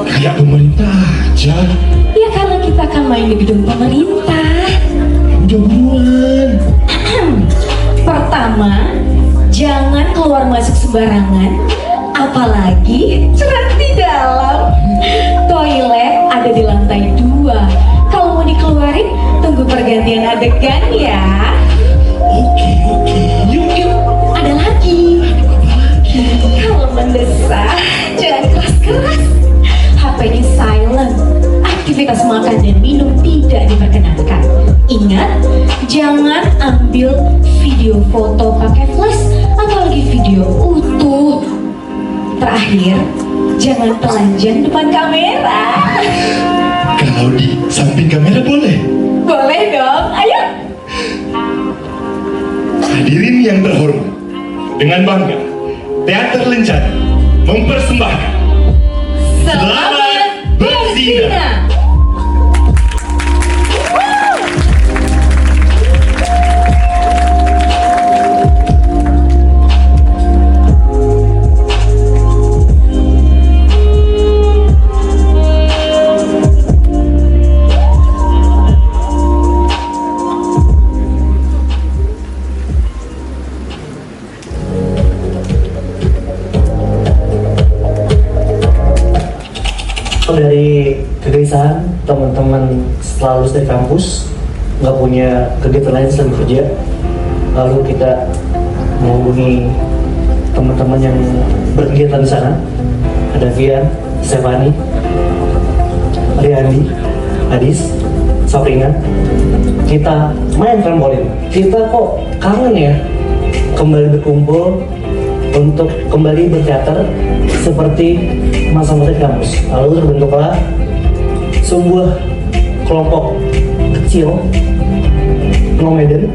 Kayak pemerintah aja. Ya karena kita akan main di gedung pemerintah. Udah buruan. Pertama, jangan keluar masuk sembarangan, apalagi cerak di dalam. Toilet ada di lantai 2. Kalau mau dikeluarin, tunggu pergantian adegan ya. Oke, yuk. Ada lagi. Kalau mendesak, jangan keras-keras. HP-nya silent. Aktivitas makan dan minum tidak diperkenankan. Ingat, jangan ambil video foto pakai flash atau lagi video utuh. Terakhir, jangan telanjang depan kamera. Kalau di samping kamera boleh. Boleh dong, ayo. Hadirin yang terhormat, dengan bangga, Teater Lencana mempersembahkan Selamat berzina. Dari kegelisahan teman-teman setelah lulus dari kampus nggak punya kegiatan lain selain kerja, lalu kita menghubungi teman-teman yang berkegiatan di sana. Ada Vian, Stefani, Riandi, Adis, Sabrina. Kita main trampolin. Kita kok kangen ya kembali berkumpul untuk kembali berteater seperti masa-masa di kampus. Lalu terbentuklah sebuah kelompok kecil nomeden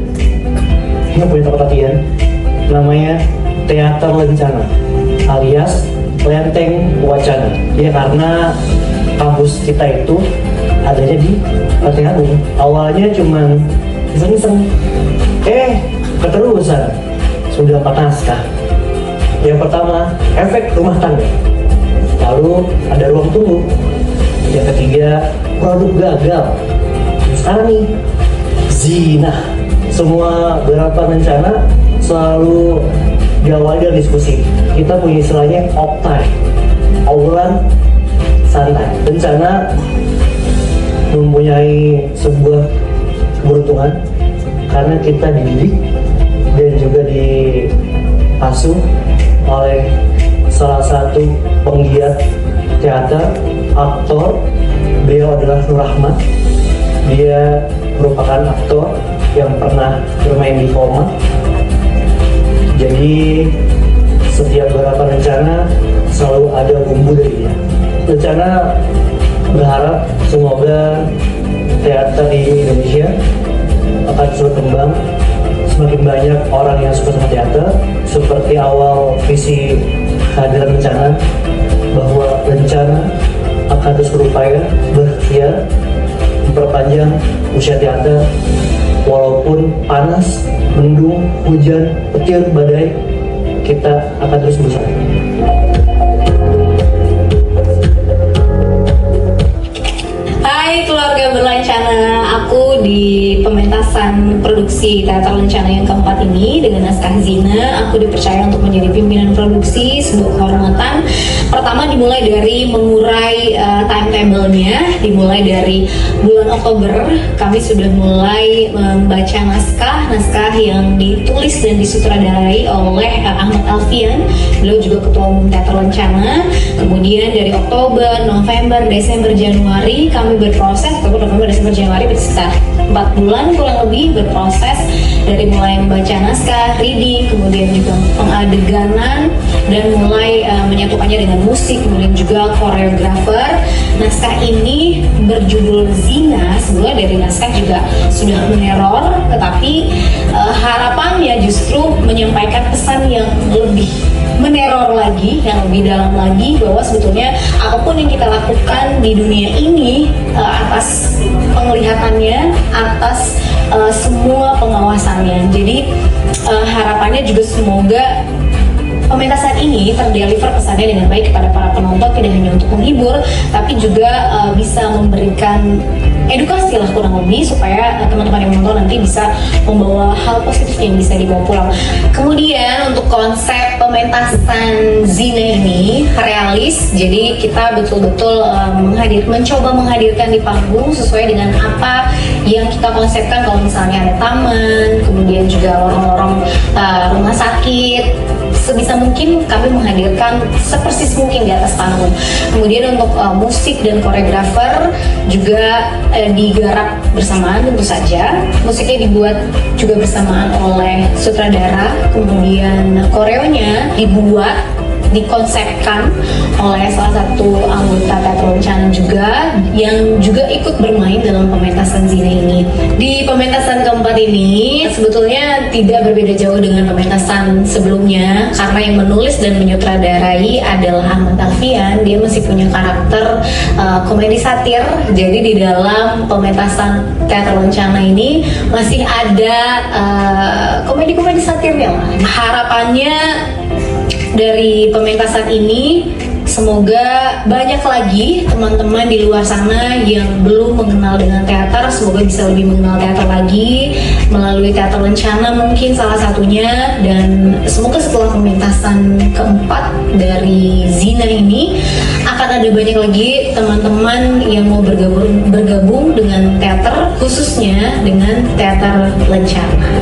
yang punya tempat latihan, namanya Teater Lencana alias Lenteng Wacana. Ya karena kampus kita itu adanya di Lenteng Agung. Awalnya cuman iseng-iseng, keterusan sudah 4 naskah. Yang pertama, efek rumah tangga. Lalu ada ruang tunggu. Yang ketiga, produk gagal. Sekarang nih, zina. Semua beberapa rencana selalu diawali dari diskusi. Kita punya istilahnya optai, obrolan santai. Rencana mempunyai sebuah keberuntungan karena kita dididik dan juga diasuh oleh salah satu penggiat teater, aktor. Beliau adalah Nur Rahmat. Dia merupakan aktor yang pernah bermain di Koma. Jadi setiap beberapa rencana selalu ada bumbu dari dia. Rencana berharap semoga teater di Indonesia akan terus berkembang, semakin banyak orang yang suka sama teater. Seperti awal visi kehadiran rencana, bahwa rencana akan terus berupaya berikhtiar memperpanjang usia teater walaupun panas, mendung, hujan, petir, badai, kita akan terus berusaha. Hai keluarga berlencana, aku di pementasan produksi Teater Lencana yang keempat ini dengan naskah Zina. Aku dipercaya untuk menjadi pimpinan produksi, sebuah kehormatan. Pertama dimulai dari mengurai timetable-nya. Dimulai dari bulan Oktober kami sudah mulai membaca naskah yang ditulis dan disutradarai oleh Ahmad Alfian. Beliau juga ketua umum Teater Lencana. Kemudian dari Oktober, November, Desember, Januari kami berproses. November, Desember, Januari sekitar 4 bulan kurang lebih berproses, dari mulai membaca naskah, reading, kemudian juga pengadeganan dan mulai menyatukannya dengan musik, kemudian juga koreografer. Naskah ini berjudul Zina. Sebenarnya dari naskah juga sudah meneror, tetapi harapannya justru menyampaikan pesan yang lebih meneror lagi, yang lebih dalam lagi, bahwa sebetulnya apapun yang kita lakukan di dunia ini atas penglihatannya, atas semua pengawasannya. Jadi harapannya juga semoga pementasan ini terdeliver pesannya dengan baik kepada para penonton, tidak hanya untuk menghibur, tapi juga bisa memberikan edukasi lah kurang lebih, supaya teman-teman yang menonton nanti bisa membawa hal positif yang bisa dibawa pulang. Kemudian untuk konsep pementasan Zina ini realis, jadi kita betul-betul mencoba menghadirkan di panggung sesuai dengan apa yang kita konsepkan. Kalau misalnya ada taman, kemudian juga lorong-lorong rumah sakit, sebisa mungkin kami menghadirkan sepersis mungkin di atas panggung. Kemudian untuk musik dan koreografer juga digarap bersamaan tentu saja. Musiknya dibuat juga bersamaan oleh sutradara, kemudian koreonya dikonsepkan oleh salah satu anggota teater lencana juga, yang juga ikut bermain dalam pementasan Zina ini. Di pementasan keempat ini sebetulnya tidak berbeda jauh dengan pementasan sebelumnya, karena yang menulis dan menyutradarai adalah Ahmad Alfian. Dia masih punya karakter komedi satir, jadi di dalam pementasan teater lencana ini masih ada komedi-komedi satirnya lah. Harapannya dari pementasan ini, semoga banyak lagi teman-teman di luar sana yang belum mengenal dengan teater, semoga bisa lebih mengenal teater lagi melalui teater lencana mungkin salah satunya. Dan semoga setelah pementasan keempat dari Zina ini akan ada banyak lagi teman-teman yang mau bergabung dengan teater, khususnya dengan teater lencana.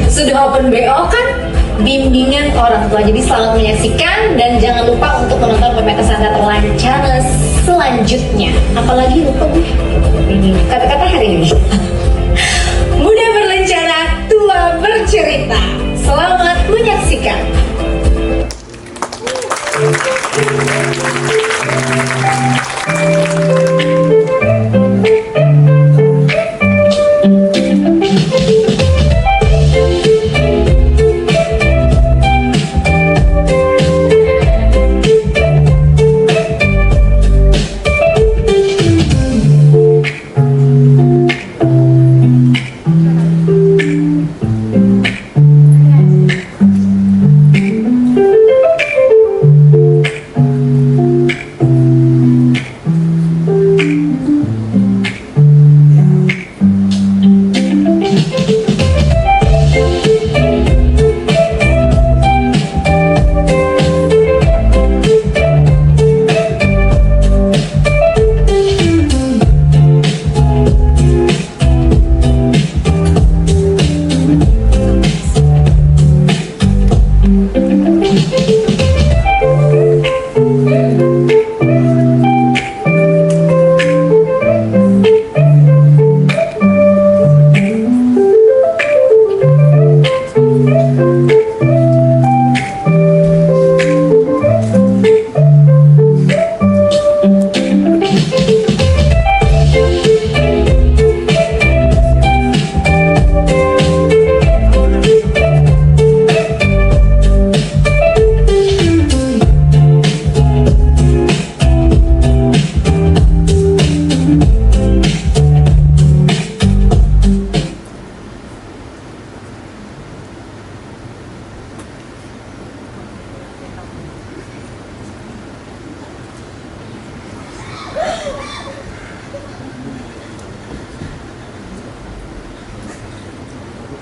Sudah open BO kan? Bimbingan orang tua. Jadi selamat menyaksikan dan jangan lupa untuk menonton pementasan teater lencana selanjutnya. Apalagi lupa gue ini kata-kata hari ini. Muda berencana, tua bercerita. Selamat menyaksikan.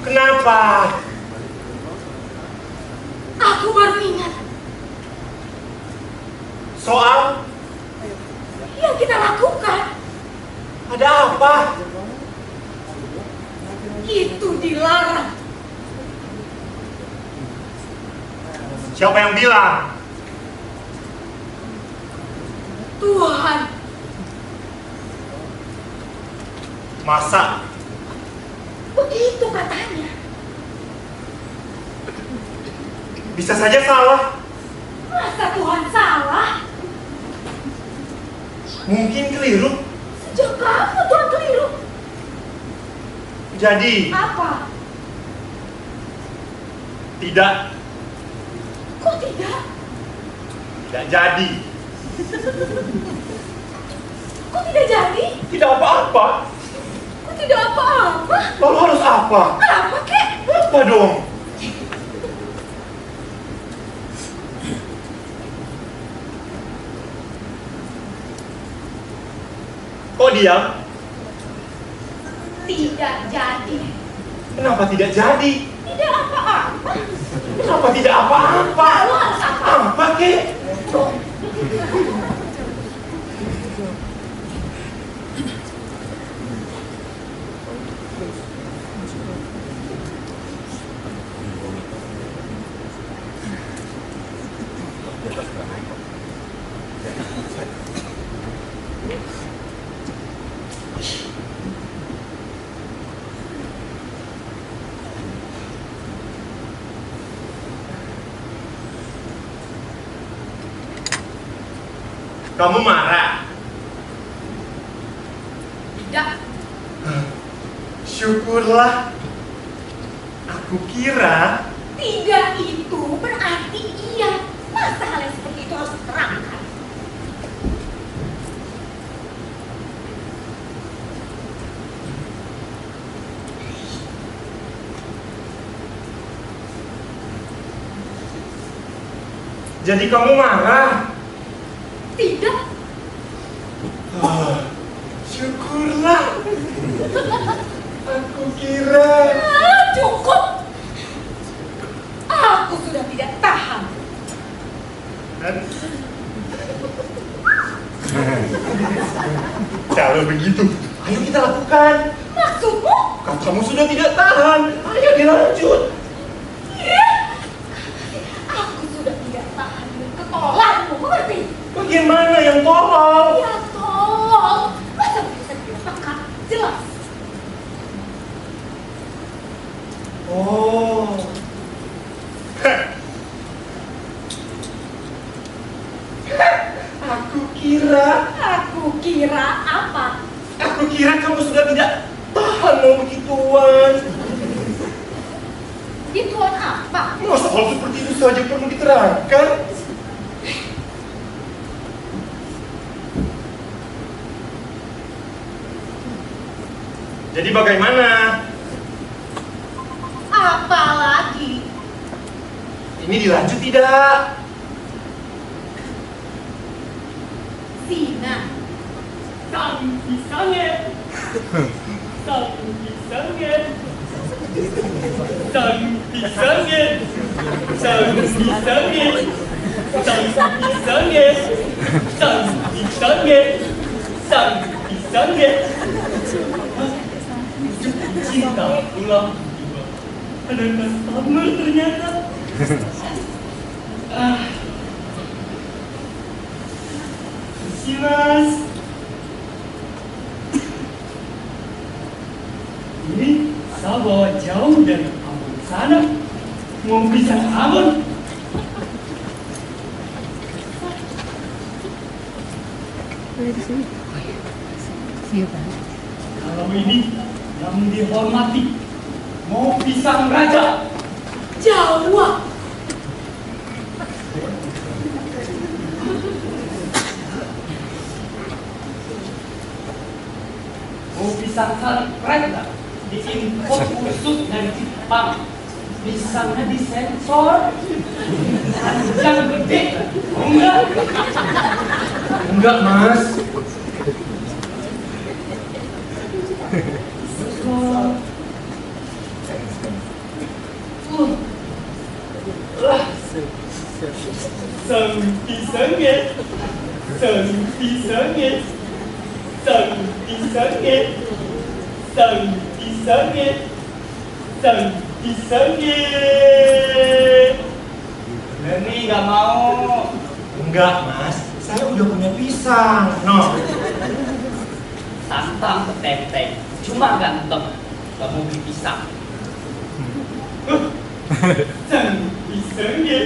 Kenapa? Aku baru ingat Soal? yang kita lakukan. Ada apa? Itu dilarang. Siapa yang bilang? Tuhan. Masa? Begitu katanya. Bisa saja salah. Masa Tuhan salah? Mungkin keliru. Sejak kapan Tuhan keliru? Jadi, Apa? tidak. Kok tidak? Tidak jadi. Kok tidak jadi? Tidak apa-apa. Kok tidak apa-apa? Lalu harus apa? Apa kek? Apa dong? diam? Tidak jadi. Kenapa tidak jadi? Tidak apa-apa. Kenapa tidak apa-apa? Lalu harus apa? Apa kek? Kamu marah? Tidak. Syukurlah. Aku kira Tidak itu berarti iya. Masa hal yang seperti itu harus diterangkan? jadi kamu marah. Tidak. Syukurlah. Aku kira Cukup. Aku sudah tidak tahan. kalau begitu, ayo kita lakukan. Maksudmu? Kalau kamu sudah tidak tahan, ayo dilanjut. Aku sudah tidak tahan dengan ketolakmu, mengerti? Bagaimana yang tolong? Ya tolong. Masa bisa diletakkan? Jelas. Oh. Aku kira apa? Aku kira kamu sudah tidak tahan mau begituan. Ituan apa? Masa hal seperti itu saja perlu diterangkan? Jadi bagaimana? Apalagi? Ini dilanjut tidak? Zina. Sang pisangnya, sang pisangnya, sang pisangnya, sang pisangnya, sang pisangnya, sang pisangnya, sang pisangnya. Cinta pulang juga. Ada customer ternyata. Si Mas. Ini saya bawa jauh dari kampung sana. Mau bisa aman. Kalau ini yang dihormati, mau pisang raja. Jawa. Mau pisang kali kereta diimpor khusus dari Jepang. Pisangnya disensor, panjang gede, enggak? Enggak, Mas. Sang pisangnya, sang pisangnya, sang pisangnya, sang pisangnya, sang pisangnya. Neni nggak mau. Enggak, Mas. Saya udah punya pisang. No. Tantang teteh, cuma ganteng, gak mau beli pisang. Sang pisangnya.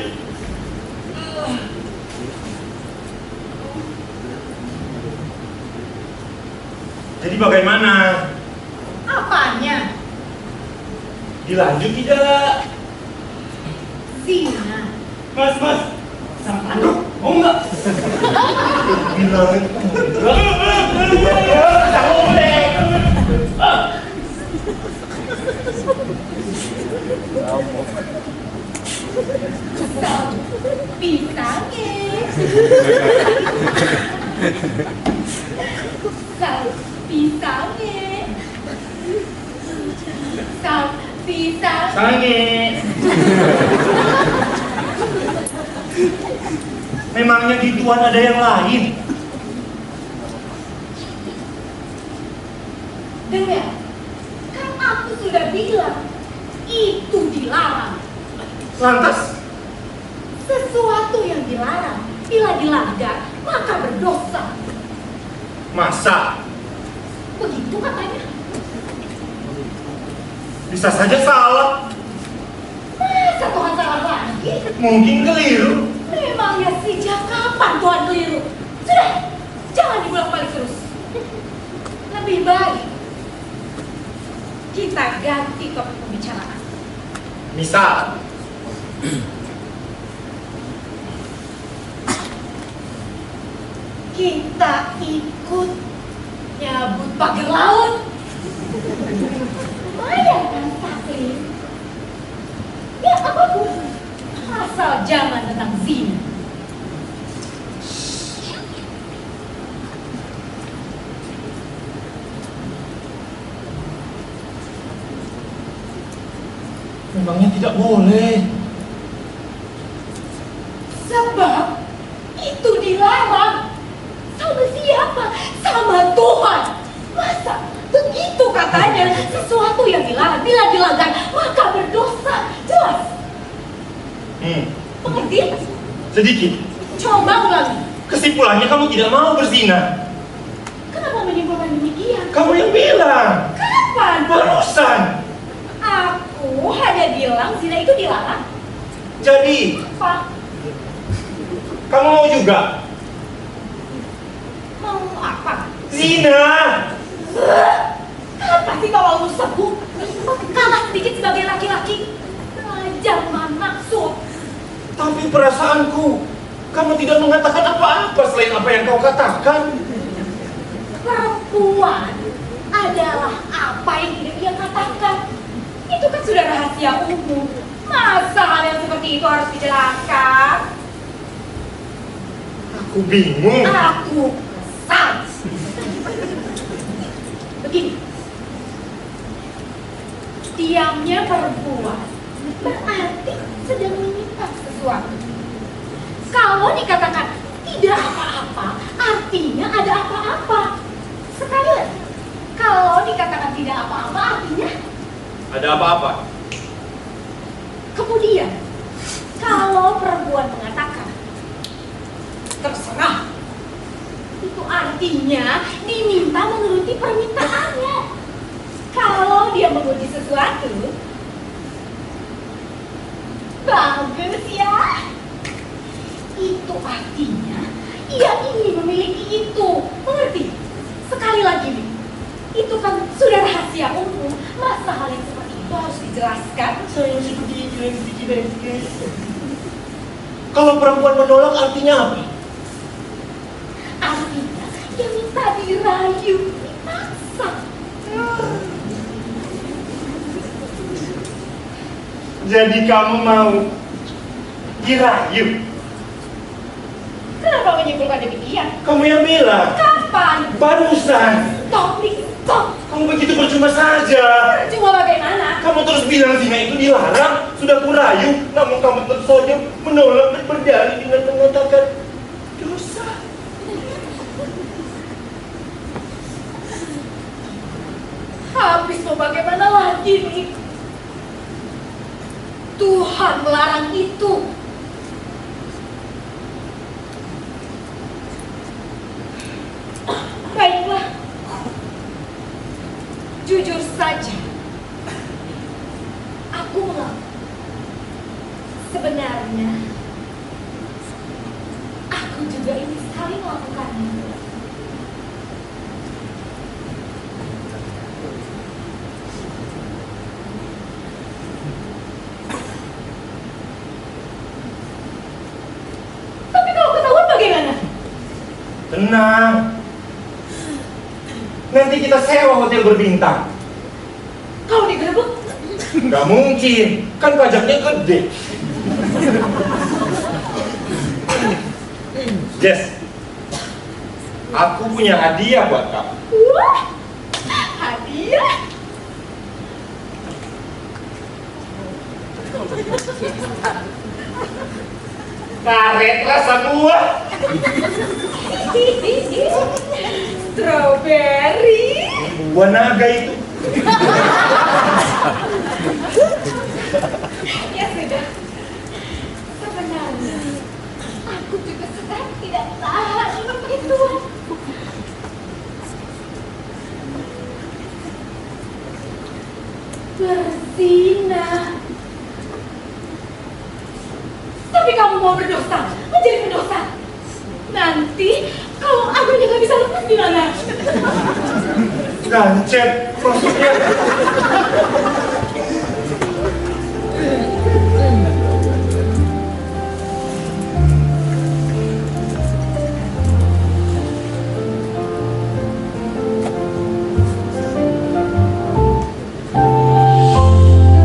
Jadi bagaimana? Apanya? Dilanjut tidak? Zina. Mas, pisang tanduk, mau nggak? Bilang Nggak boleh. Pisangnya. Sang Pisangnya. Pisang. Sange. Memangnya di Tuhan ada yang lain? Dengar, kan aku sudah bilang itu dilarang. Lantas, Sesuatu yang dilarang, bila dilanggar, maka berdosa. masa Begitu katanya. bisa saja salah? Masa Tuhan salah lagi? Mungkin keliru. Memangnya sejak kapan Tuhan keliru? Sudah, jangan dibolak-balik terus. Lebih baik kita ganti topik pembicaraan. Misal, Kita ikut nyabut pagar laut. Lumayan kan, Taslim? Ya apapun, asal jangan tentang zina. memangnya tidak boleh. Sebab itu dilarang. Sama siapa? Sama Tuhan. Masa begitu katanya? Sesuatu yang dilarang, bila dilanggar maka berdosa. Jelas? Mengerti? Sedikit. Coba ulangi. Kesimpulannya kamu tidak mau berzina. Kenapa menyimpulkan demikian? Kamu yang bilang. Kapan? Barusan. Aku hanya bilang zina itu dilarang. Jadi, Pak, kamu mau juga? mau apa? Zina. Apa sih kau lalu sebut? Kalah sedikit sebagai laki-laki. Jangan maksud. Tapi perasaanku, kamu tidak mengatakan apa-apa selain apa yang kau katakan. Perempuan adalah apa yang tidak dia katakan. Itu kan sudah rahasia umum. Masa hal yang seperti itu harus dijelaskan? Aku bingung. Aku kesal. Begini, diamnya perempuan berarti sedang meminta sesuatu. Kalau dikatakan tidak apa-apa, artinya ada apa-apa. Sekali lagi, kalau dikatakan tidak apa-apa, artinya Ada apa-apa? kemudian kalau perempuan mengatakan terserah, itu artinya diminta menuruti permintaannya. Kalau dia menguji sesuatu, bagus ya. Itu artinya ia ingin memiliki itu. Mengerti? Sekali lagi nih, itu kan sudah rahasia umum. Masa hal yang seperti itu harus dijelaskan? Saya seperti Kalau perempuan menolak artinya apa? Artinya dia minta dirayu, dipaksa. Jadi kamu mau dirayu? Kenapa menyimpulkan demikian? Kamu yang bilang. Kapan? Barusan. Stop, please, stop. Kamu begitu percuma saja. Cuma bagaimana? Kamu terus bilang zina itu dilarang. Sudah kurayu, namun kamu tetap saja menolak dan berdalih dengan mengatakan dosa. Habis mau bagaimana lagi nih? Tuhan melarang itu. Baiklah. Jujur saja, aku mengaku. Sebenarnya, aku juga ingin sekali melakukannya. Tapi kalau ketahuan bagaimana? Tenang. Nanti kita sewa hotel berbintang. Kalau digerebek, Nggak mungkin, kan pajaknya gede. Jess, aku punya hadiah buat kamu. wah, ya. Karet rasa buah. Strawberry. Buah naga itu. Ya sudah. Sebenarnya aku juga sedang tidak tahan untuk itu. Berzina. Tapi kamu mau berdosa, menjadi pendosa. Nanti kalau anunya nggak bisa lepas gimana? Gancet maksudnya.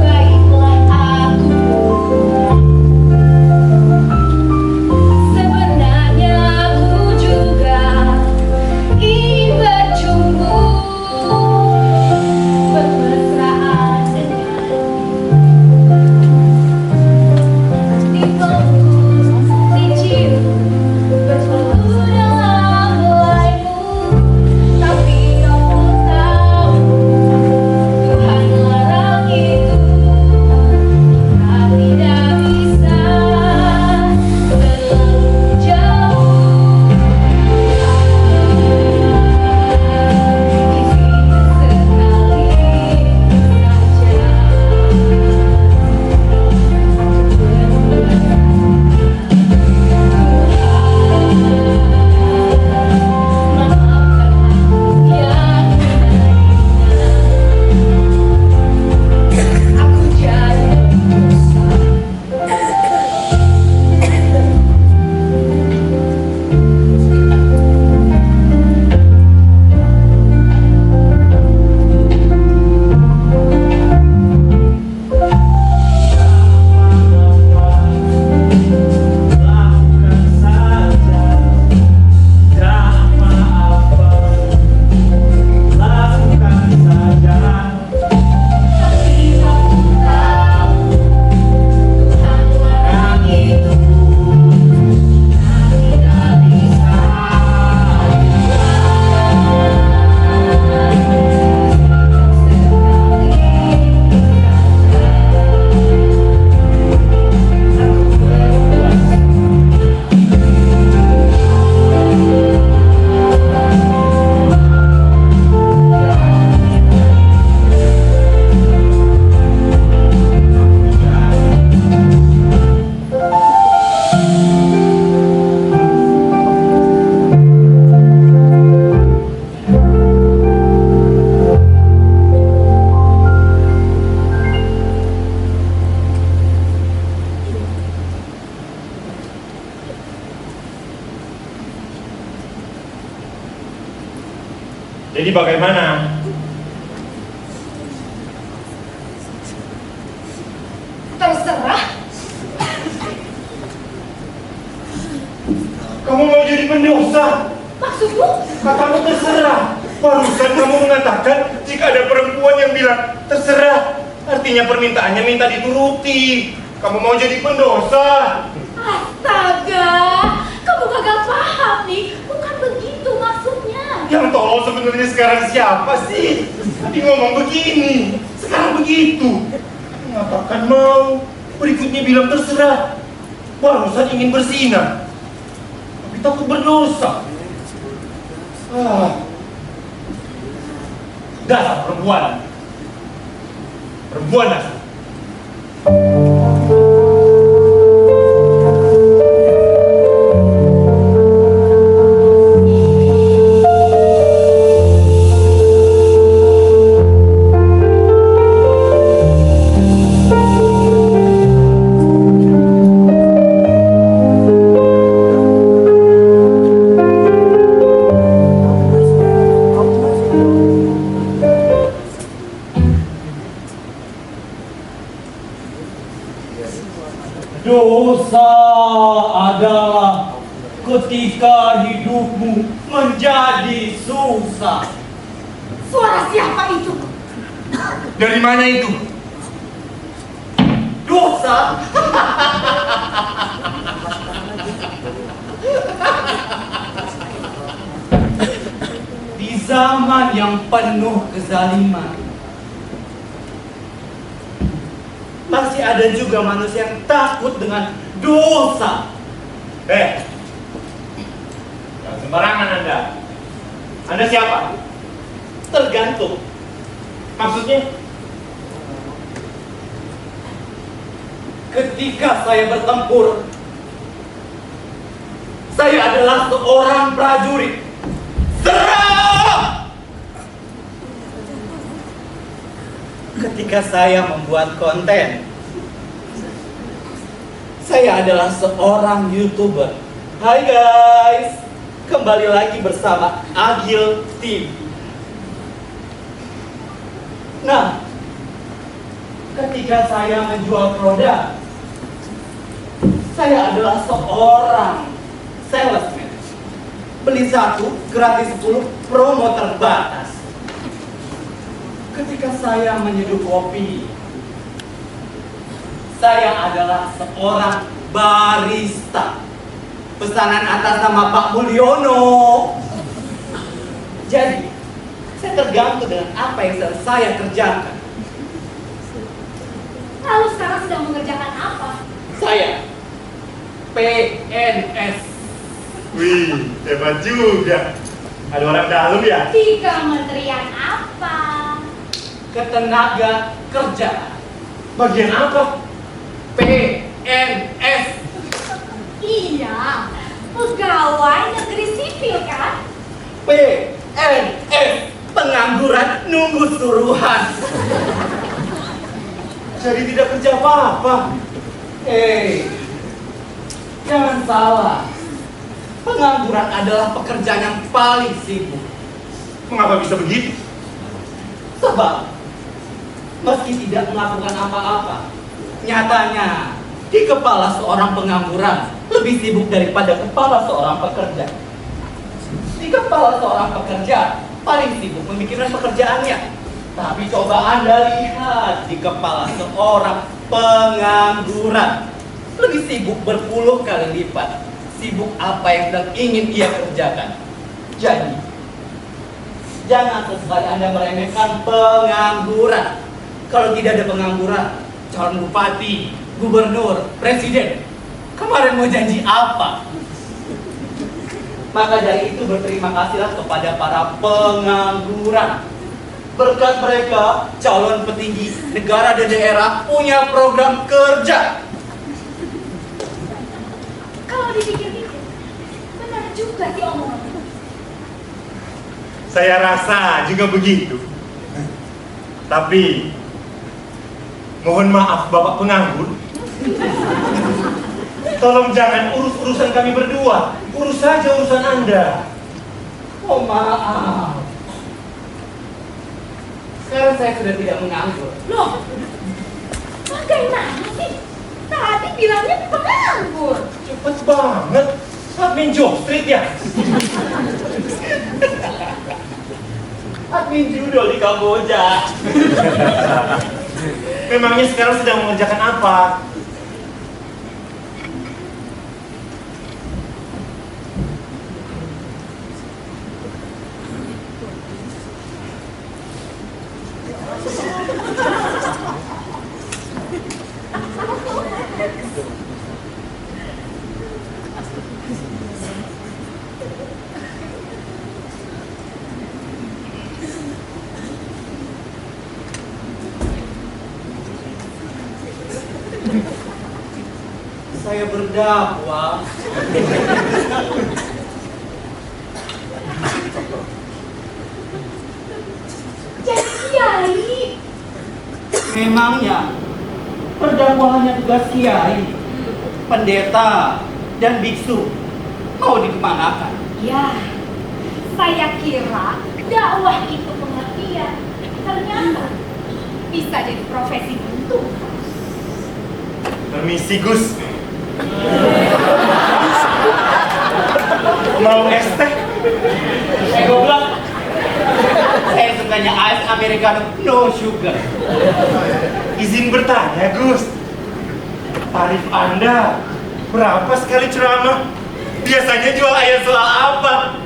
Baiklah aku. Sebenarnya aku juga ingin bercumbu, bermesraan dengan dipeluk, dicium, berpeluh dalam helaimu. Tapi kamu tahu Tuhan larang itu. Kita tidak bisa terlalu jauh. Aku jadi Lakukan saja, tak apa-apa. Lakukan saja. tapi kamu tahu Tuhan larang itu. Kita tidak bisa Jadi bagaimana? terserah. Kamu mau jadi pendosa? Maksudmu? Katamu terserah. Barusan kamu mengatakan jika ada perempuan yang bilang terserah, artinya permintaannya minta dituruti. Kamu mau jadi pendosa? Astaga, kamu kagak paham nih. Bukan begitu maksudnya. Yang tolong sebenarnya sekarang siapa sih? Tadi ngomong begini, sekarang begitu. Mengatakan mau, berikutnya bilang terserah. Barusan ingin berzina, tapi takut berdosa. Dasar perempuan. Perempuan dasar. Dosa adalah ketika hidupmu menjadi susah. Suara siapa itu? Dari mana itu? Dosa? Di zaman yang penuh kezaliman, masih ada juga manusia yang takut dengan dosa. Jangan sembarangan Anda. Anda siapa? Tergantung. Maksudnya? Ketika saya bertempur, saya adalah seorang prajurit. Serang! Ketika saya membuat konten, saya adalah seorang YouTuber. Hai guys, kembali lagi bersama Agil TV. Nah, ketika saya menjual produk, saya adalah seorang salesman. Beli 1, gratis 10, promo terbatas. Ketika saya menyeduh kopi, saya adalah seorang barista. Pesanan atas nama Pak Mulyono. Jadi, saya tergantung dengan apa yang saya kerjakan. Lalu sekarang sedang mengerjakan apa? Saya PNS. Wih, hebat juga. Ada orang dalam ya? Di kementerian apa? Ketenaga kerjaan. Bagian apa? PNS. Iya, pegawai negeri sipil kan? PNS. Pengangguran nunggu suruhan. Jadi tidak kerja apa-apa. Jangan salah. Pengangguran adalah pekerjaan yang paling sibuk. Mengapa bisa begitu? Sebab meski tidak melakukan apa-apa, nyatanya di kepala seorang pengangguran lebih sibuk daripada kepala seorang pekerja. Di kepala seorang pekerja paling sibuk memikirkan pekerjaannya. Tapi coba Anda lihat di kepala seorang pengangguran, lebih sibuk berpuluh kali lipat sibuk apa yang sedang ingin ia kerjakan. Jadi, jangan sesekali Anda meremehkan pengangguran. Kalau tidak ada pengangguran, calon bupati, gubernur, presiden, kemarin mau janji apa? Maka dari itu berterima kasihlah kepada para pengangguran. Berkat mereka, calon petinggi negara dan daerah punya program kerja. Kalau dipikir-pikir, benar juga sih omongan. Saya rasa juga begitu. Tapi, mohon maaf Bapak penganggur. Tolong jangan urus urusan kami berdua. Urus saja urusan Anda. Oh maaf. Sekarang saya sudah tidak menganggur. Loh, bagaimana sih? Tadi bilangnya penganggur. Cepet banget. Admin Job Street ya? Admin judul di Kamboja. Memangnya sekarang sedang mengerjakan apa? Saya berdakwah. Jadi kiai. Memangnya perdakwahannya tugas kiai, pendeta, dan biksu mau dikemanakan? Ya, saya kira dakwah itu pengertian. Ternyata bisa jadi profesi buntu. Permisi Gus. Mau es teh? Goblok. Saya sukanya ice americano no sugar. Izin bertanya, Gus. Tarif Anda berapa sekali ceramah? Biasanya jual ayat soal apa?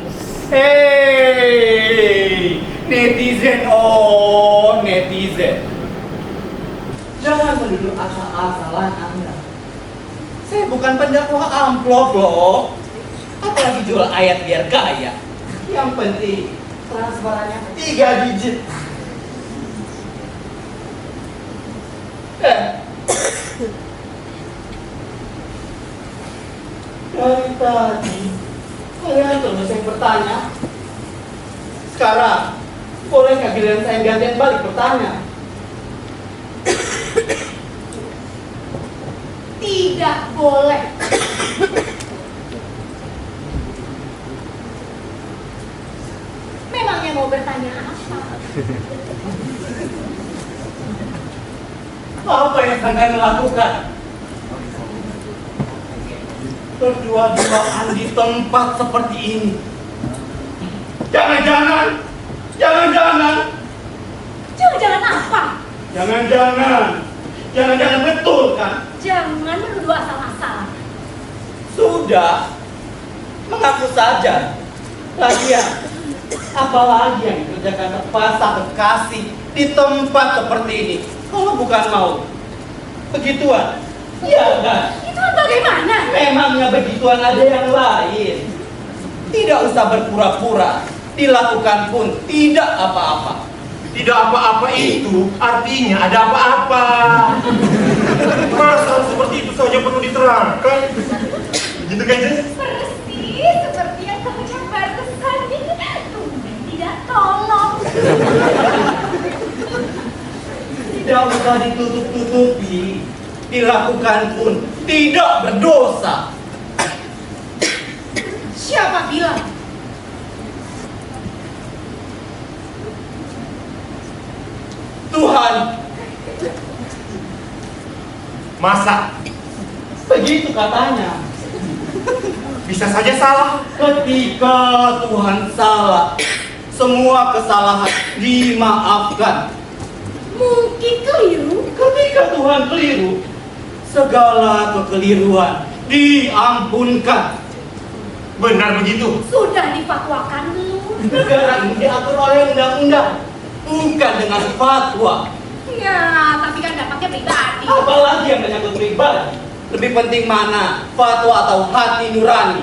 Hei, netizen, oh netizen. Jangan menuduh asal-asalan Anda. Saya bukan pendakwah amplop loh. Apalagi jual ayat biar kaya. Yang penting transferannya 3 digit. Dari tadi kalian terus yang bertanya. Sekarang boleh nggak giliran saya gantian balik bertanya? Tidak boleh. Memangnya mau bertanya apa? Apa yang akan kalian lakukan? Berdua-duaan di tempat seperti ini. Jangan-jangan Jangan-jangan apa? jangan betul kan? Jangan menuduh asal-asalan. Sudah, mengaku saja. Lagian, apalagi yang dikerjakan Pasar Bekasi di tempat seperti ini? Kalau bukan mau begituan, ya kan? Itu bagaimana? Memangnya begituan ada yang lain. Tidak usah berpura-pura, dilakukan pun tidak apa-apa. Tidak apa-apa itu artinya ada apa-apa. Masa seperti itu saja perlu diterangkan? Gitu kan, Jess? Persis seperti yang kamu barusan. Tumben tidak tolong. Tidak usah ditutup-tutupi, dilakukan pun tidak berdosa. Siapa bilang? Tuhan, Masa begitu katanya. bisa saja salah. Ketika Tuhan salah, semua kesalahan dimaafkan. Mungkin keliru. Ketika Tuhan keliru, segala kekeliruan diampunkan. Benar begitu. Sudah difatwakan belum? Negara ini diatur oleh undang-undang, bukan dengan fatwa. Ya, tapi kan dampaknya pribadi. Apalagi yang menyangkut pribadi. Lebih penting mana, fatwa atau hati nurani?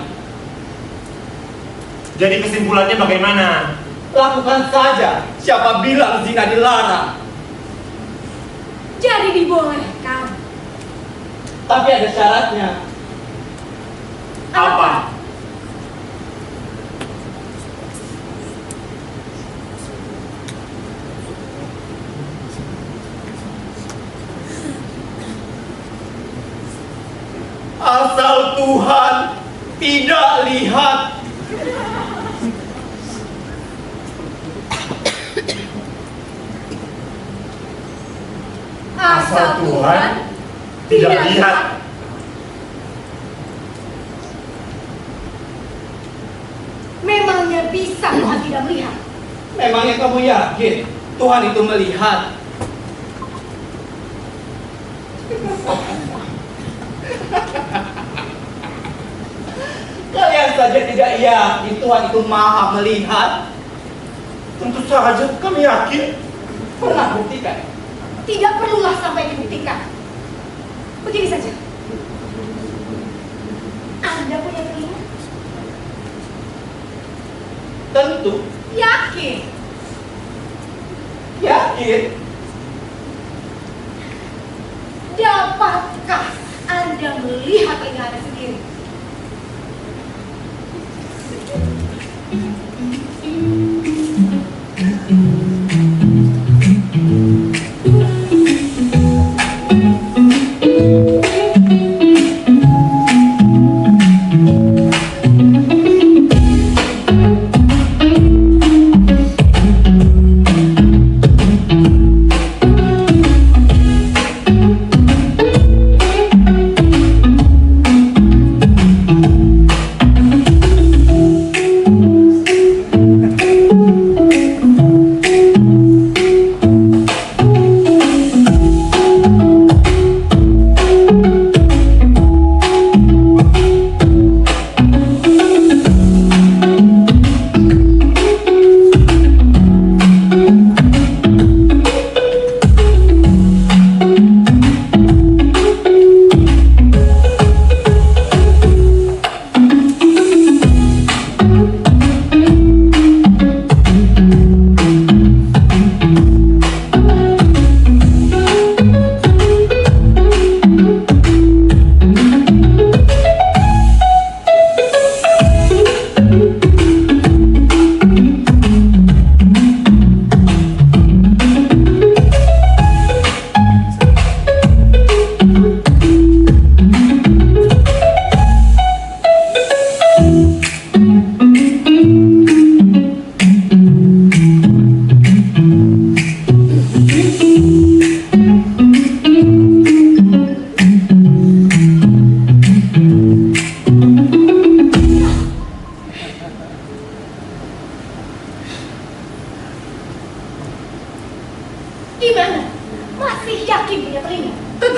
Jadi kesimpulannya bagaimana? Lakukan saja. Siapa bilang zina dilarang? Jadi dibolehkan. Tapi ada syaratnya. Apa? Asal Tuhan tidak lihat. Asal Tuhan tidak lihat. Memangnya bisa Tuhan tidak melihat? Memangnya kamu yakin Tuhan itu melihat? Kalian saja tidak yakin Tuhan itu maha melihat? Tentu saja kami yakin. Pernah buktikan? Tidak perlulah sampai dibuktikan. Begini saja. Anda punya telinga? Tentu. Yakin? Yakin? Dapatkah Anda melihat telinga Anda sendiri?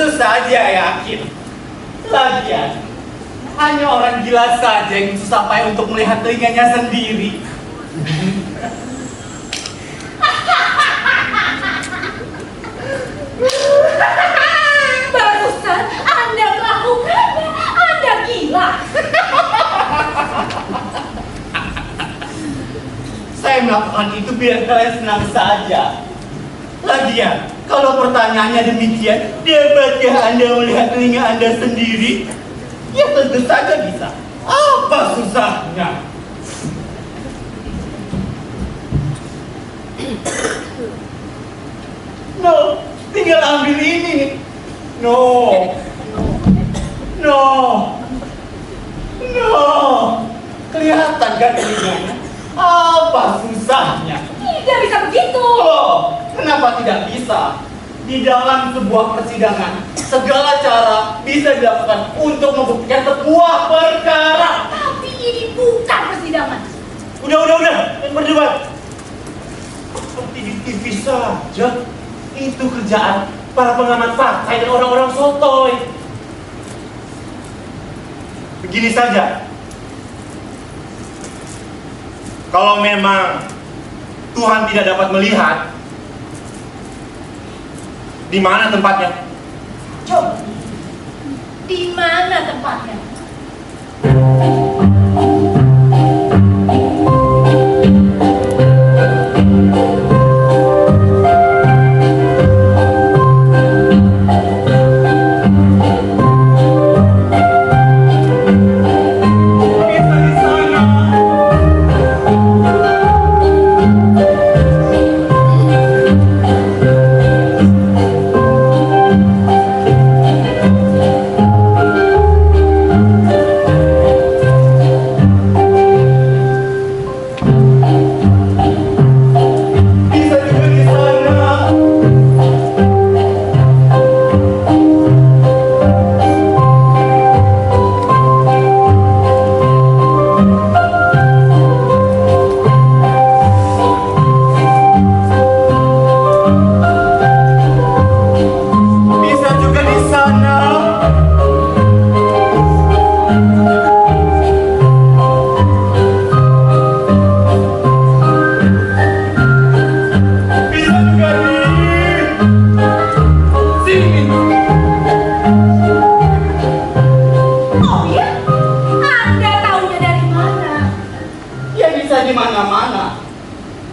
Tentu saja yakin. Lagian, hanya orang gila saja yang bisa sampai untuk melihat telinganya sendiri. Barusan Anda melakukannya. Anda gila. Saya melakukan itu biar kalian senang saja. Lagian, kalau pertanyaannya demikian, dapatkah Anda melihat telinga Anda sendiri? Ya tentu saja bisa. Apa susahnya? No, tinggal ambil ini. No. Kelihatan kan telinganya? Apa susahnya? Tidak bisa begitu. Oh, kenapa tidak bisa? Di dalam sebuah persidangan, segala cara bisa dilakukan untuk membuktikan sebuah perkara. Tapi ini bukan persidangan. Udah, jangan berdebat. Seperti di TV saja. Itu kerjaan para pengamat fakta dan orang-orang sotoy. Begini saja. Kalau memang Tuhan tidak dapat melihat, di mana tempatnya? Coba. Di mana tempatnya?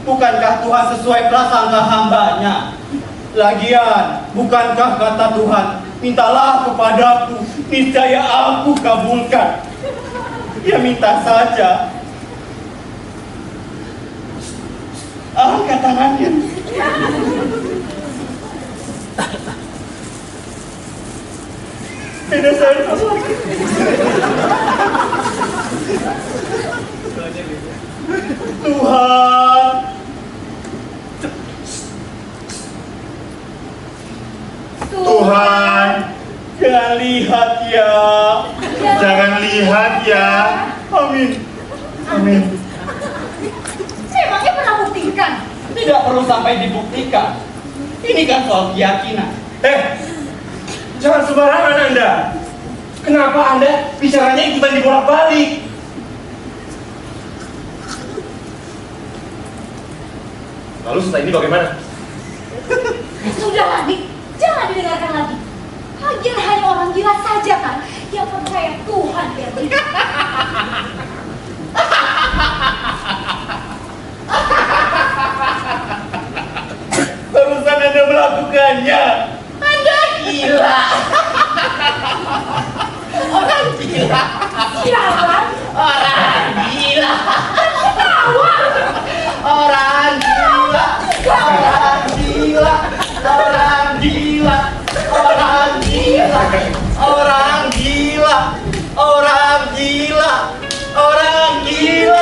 Bukankah Tuhan sesuai prasangka hambanya? Lagian, bukankah kata Tuhan, mintalah kepadaku, niscaya aku kabulkan. Ya minta saja. Angkat tangannya. Tidak saya. Tuhan, Tuhan, jangan lihat ya. jangan lihat ya. Amin. Memangnya pernah buktikan? Tidak perlu sampai dibuktikan. Ini kan soal keyakinan. Jangan sembarangan Anda. Kenapa Anda bicaranya ikutan dibolak-balik? Lalu setelah ini bagaimana? Sudahlah, Dik. Jangan didengarkan lagi. Lagian hanya orang gila saja kan yang percaya Tuhan yang beri. Barusan Anda melakukannya. Anda gila. Orang gila. Siapa? Orang gila. Ketawa. Orang gila. Orang gila. Orang gila. Orang gila. Orang gila. Orang gila. Orang gila.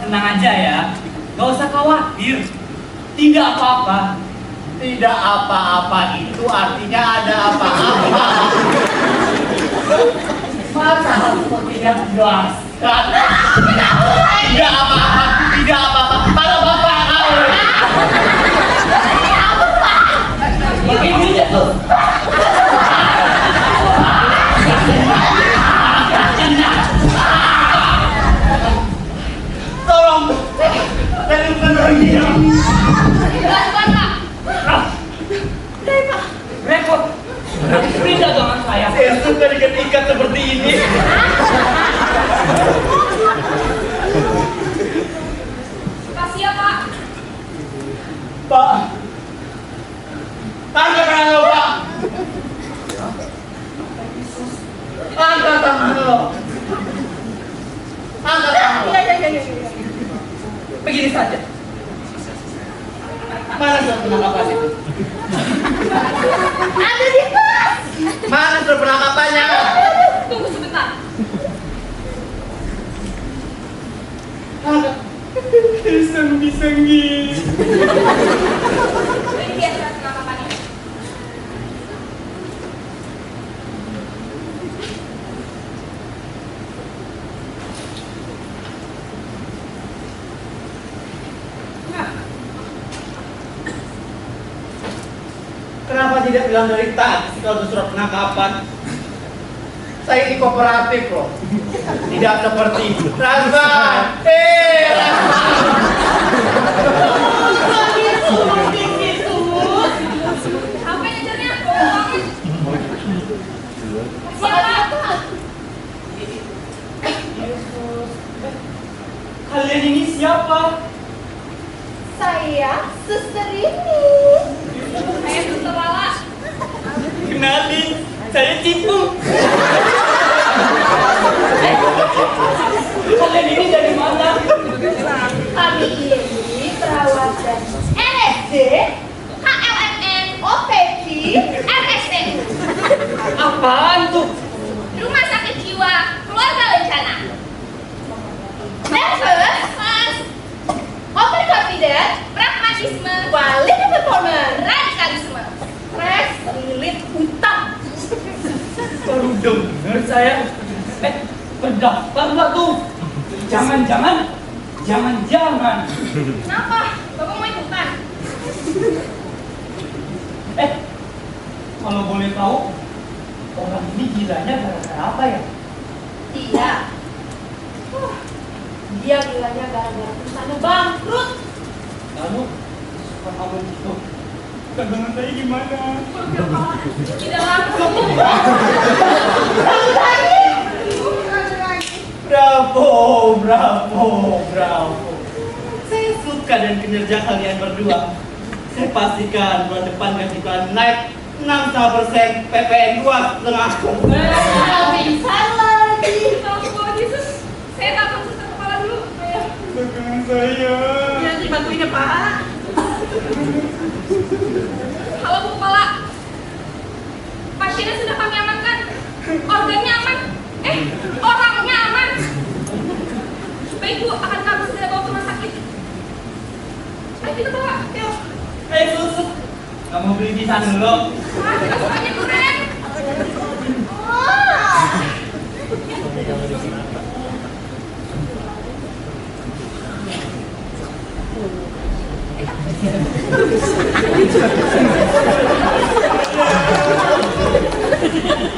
tenang aja ya. Gak usah khawatir. Tidak apa-apa. Tidak apa-apa itu artinya ada apa-apa. Masa aku tidak jelaskan? Tidak apa-apa, tidak apa-apa. Kalau bapak kau. Begini aja tuh. Tolong. Dari bukan orang dia. Repot. Beri dagangan saya. Saya suka diikat seperti ini. Kasih ya Pak. Pak. Angkat tangan lo, Pak. Angkat tangan lo. Angkat tangan lo. Begini saja. Mana surat penangkapan itu? Ada di tas. Mana surat penangkapannya? Tunggu sebentar. Angkat. Senggi. Ini dia surat penangkapannya. Kenapa tidak bilang dari tadi kalau itu surat penangkapan? Saya ini kooperatif loh. Tidak seperti Razman. Apa ngejarnya? Siapa? Kalian ini siapa? Saya suster ini. Saya Suster Lala. Kenalin, saya Cipung. Kalian ini dari mana? Kami ini perawat dari NSD, KLMN, OPC, RST. Apaan tuh? Rumah Sakit Jiwa Keluarga Lencana. Nervous, mas. Open confident, pragmatisme, quality performance, radikalisme, stress, lilit, utang. Baru dengar saya. Pendaftar nggak tuh? Jangan-jangan. Kenapa? Bapak mau ikutan? Kalau boleh tahu, orang ini gilanya gara-gara apa ya? Dia. Dia gilanya gara-gara perusahaan bangkrut. Lalu, suka kamu gitu. Dagangan saya gimana? Tidak langsung. Bravo. Saya suka dengan kinerja kalian berdua. Saya pastikan bulan depan gaji kalian naik 6,5%, PPN 2,5. Bisa lagi. Tuhan Yesus. Saya takut suster kepala dulu. Dagangan saya. Ya, dibantuin ya Pak. Halo Bu Kepala. Pasiennya sudah kami amankan. Organnya aman. Orangnya aman. Baik Bu, akan kami segera bawa ke rumah sakit. Ayo kita bawa, yuk. Susu. Kamu beli pisang dulu. Kita sukanya durian.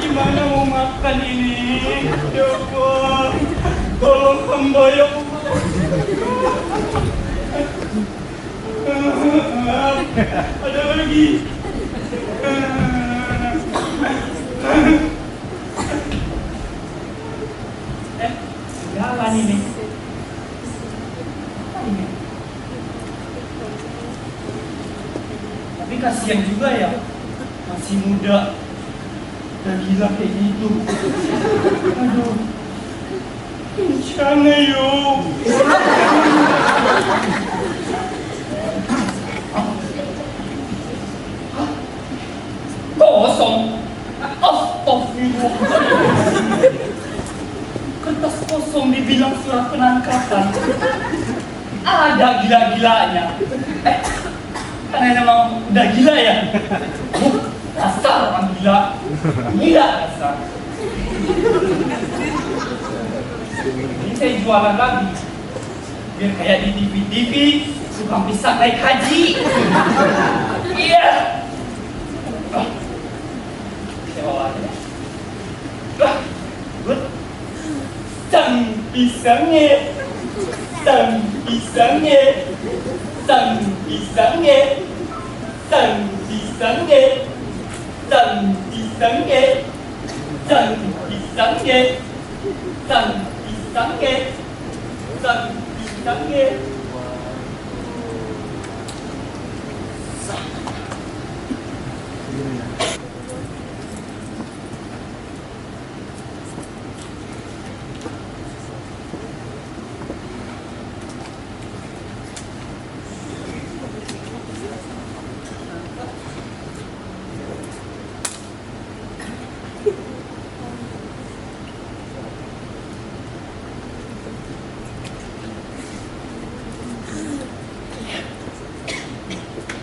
Gimana mau makan ini? Ya Allah, tolong hamba ya Allah. Ada lagi. Jalan ini. Tapi kasihan juga ya, masih muda dan gila kayak gitu. Aduh, bencana yuk. Kosong. Astagfirullah. Kertas kosong dibilang surat penangkapan. ada gila-gilanya. Karena memang udah gila ya. Dasar orang gila. Gila dasar. Ini saya jualan lagi. Biar kayak di TV-TV, suka bisa naik haji. Iya. Saya bawa aja. Good. Sang pisangnya. Sang pisangnya. Sang pisangnya. Sang pisangnya. Sang pisangnya. Sang pisangnya. Sang pisangnya. Sang pisangnya.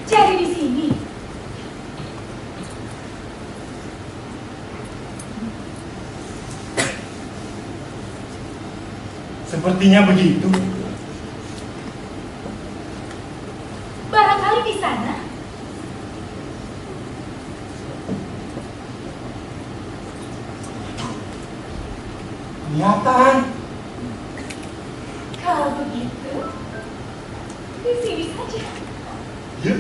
Jadi di sini. Sepertinya begitu. Barangkali di sana. Kelihatan. Kalau begitu, di sini saja. Ya.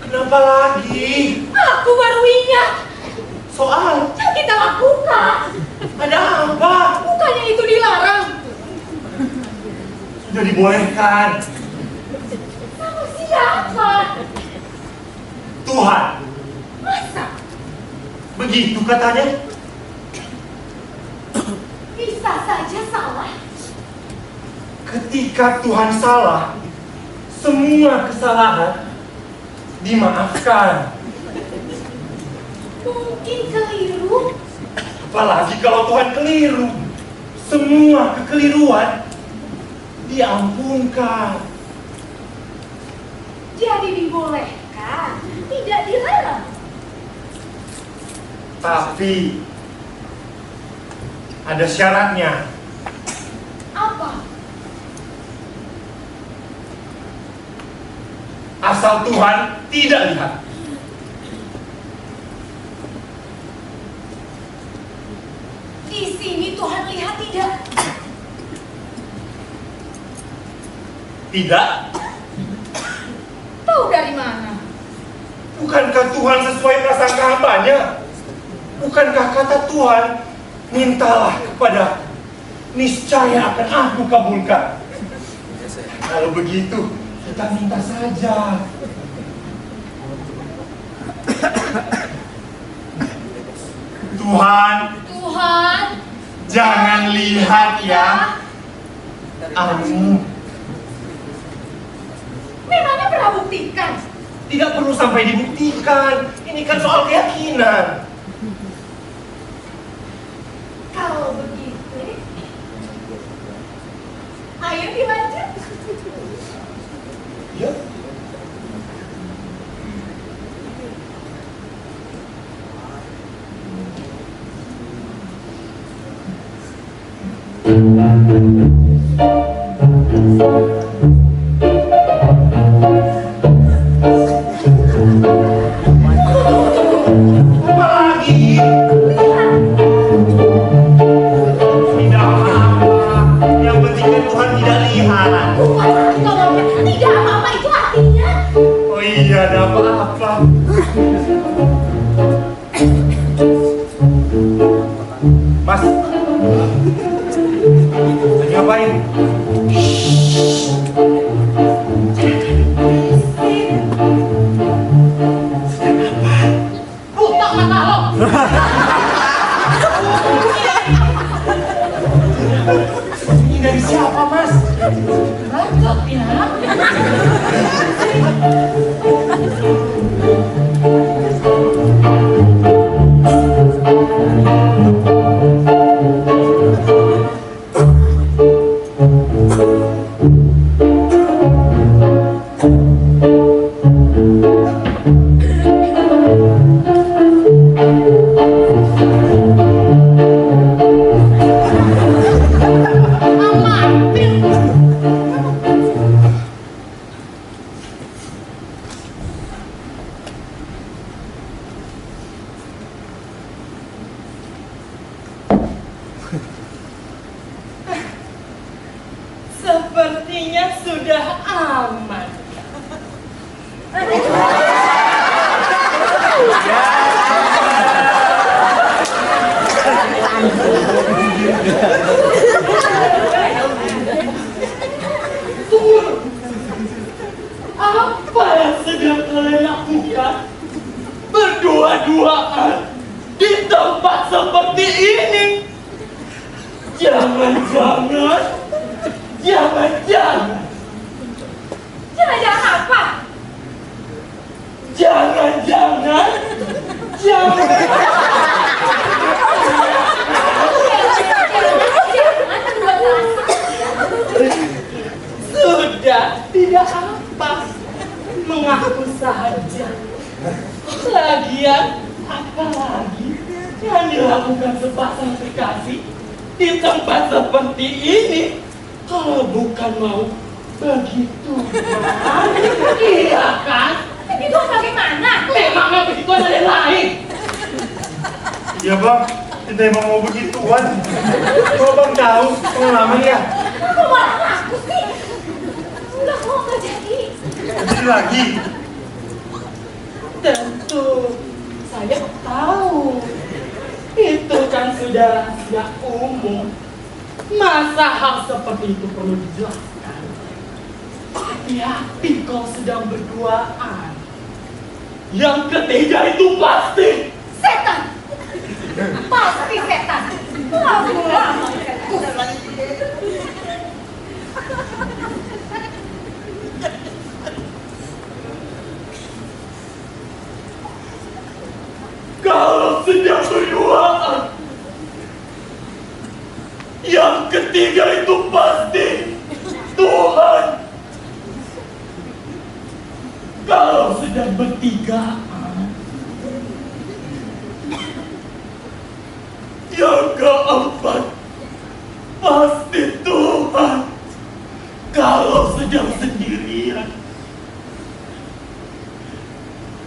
Kenapa lagi? Aku baru ingat. Soal Yang kita lakukan. ada apa? Bukannya itu dilarang. Sudah dibolehkan. Sama siapa? Tuhan. Masa? Begitu katanya. Bisa saja salah. Ketika Tuhan salah, semua kesalahan dimaafkan. Mungkin keliru. Apalagi kalau Tuhan keliru, semua kekeliruan diampunkan. Jadi dibolehkan, tidak dilarang. Tapi ada syaratnya. Apa? Asal Tuhan tidak lihat. Di sini Tuhan lihat tidak? Tidak. Tahu dari mana? Bukankah Tuhan sesuai prasangka hambanya? Bukankah kata Tuhan, mintalah kepada niscaya akan aku kabulkan. Kalau begitu, kita minta saja. Tuhan, Tuhan, jangan lihat ya. Amin. memangnya pernah buktikan? Tidak perlu sampai dibuktikan. Ini kan soal keyakinan. Kalau begitu, ayo dilanjut. Ya. Apa lagi? Tidak apa-apa. Yang penting kan Tuhan tidak lihat. Kalau tidak apa-apa itu artinya Oh iya, ada apa-apa. Mas, lagi ngapain? buta mata lo. Ini dari siapa, Mas? Bacot ya. Sepertinya sudah aman. Apa yang sedang kalian lakukan? Berdua-duaan di tempat seperti ini. Jangan-jangan Jangan-jangan Jangan-jangan apa? Jangan-jangan Sudah, tidak apa. Mengaku saja. Lagian, apa lagi yang dilakukan sepasang kekasih di tempat seperti ini? Kalau bukan mau begitu, iya kan? Itu bagaimana? Memangnya begitu ada yang lain? Ya bang, kita emang mau begituan. Kalau bang tahu pengalaman ya. Kamu malah aku sih. Enggak mau nggak jadi. Jadi lagi. Tentu saya tahu. Itu kan sudah rahasia umum. Masa hal seperti itu perlu dijelaskan? Hati-hati kau sedang berduaan. Yang ketiga itu pasti Setan. Pasti setan. Lama-lama kalau sedang berduaan. Yang ketiga itu pasti Tuhan. Kalau sedang bertigaan, yang keempat pasti Tuhan. Kalau sedang sendirian,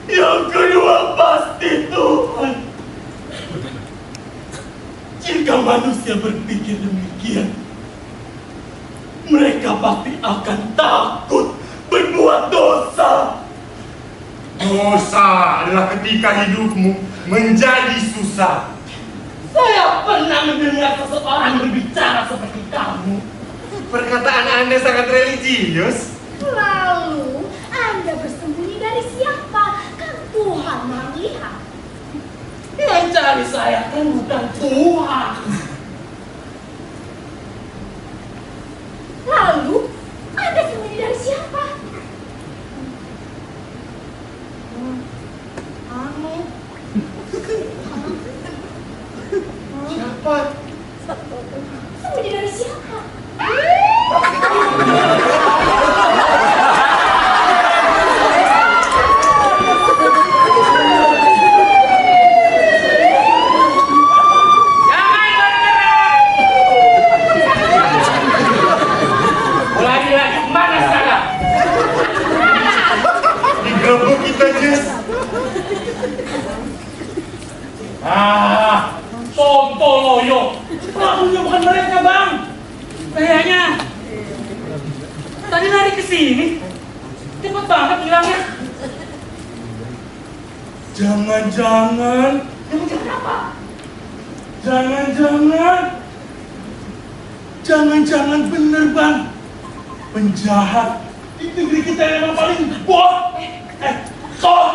yang kedua pasti Tuhan. Jika manusia berpikir demikian, mereka pasti akan takut berbuat dosa. Dosa adalah ketika hidupmu menjadi susah. Saya pernah mendengar seseorang berbicara seperti kamu. Perkataan Anda sangat religius. Lalu, Anda bersembunyi dari siapa? Kan Tuhan Maha Melihat. Yang cari saya kan bukan Tuhan. Lalu, Anda sembunyi dari siapa? Kamu. Siapa? Sembunyi dari siapa? Jangan bergerak. Lagi-lagi mana sekarang? Digerebek kita, Jess. Sontoloyo. Pelakunya bukan mereka, Bang. Kayaknya tadi lari ke sini. Cepet banget hilangnya. Jangan-jangan Apa? Jangan-jangan bener, Bang. Penjahat di negeri kita yang emang paling bot. Sok.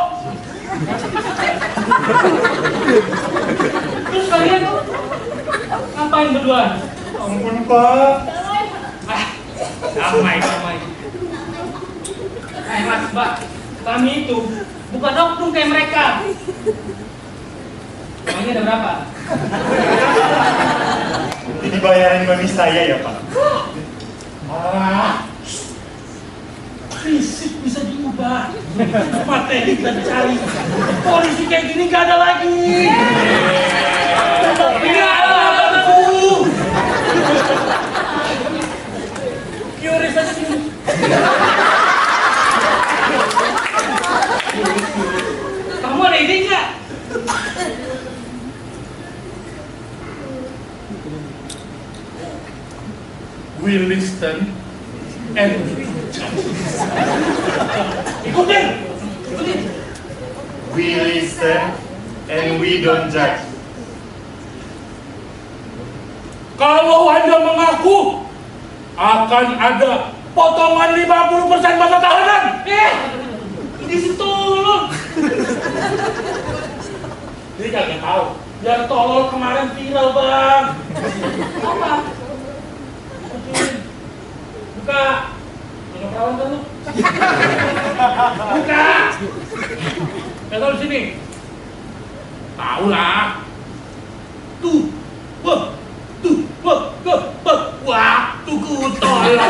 Terus kalian ngapain berdua? Ampun, Pak. Damai. Mas, Mbak, kami itu bukan oknum kayak mereka. Uangnya ada berapa? Ini bayaran mami saya ya, Pak. Fisik bisa diubah. Materi kita dicari. Polisi kayak gini gak ada lagi. Ini aku. Curious aja sini. Kamu ada ide nggak? We listen and we judge. Ikutin. We listen and we don't judge. Kalau Anda mengaku, akan ada potongan 50% masa tahanan. Di situ tolol. Jadi kalian tahu, yang tolol kemarin viral, Bang. Apa? Buka. Ada perawan kan lu? Buka. Gak tahu di sini. Tahu lah. Tuh. Waktuku tolol.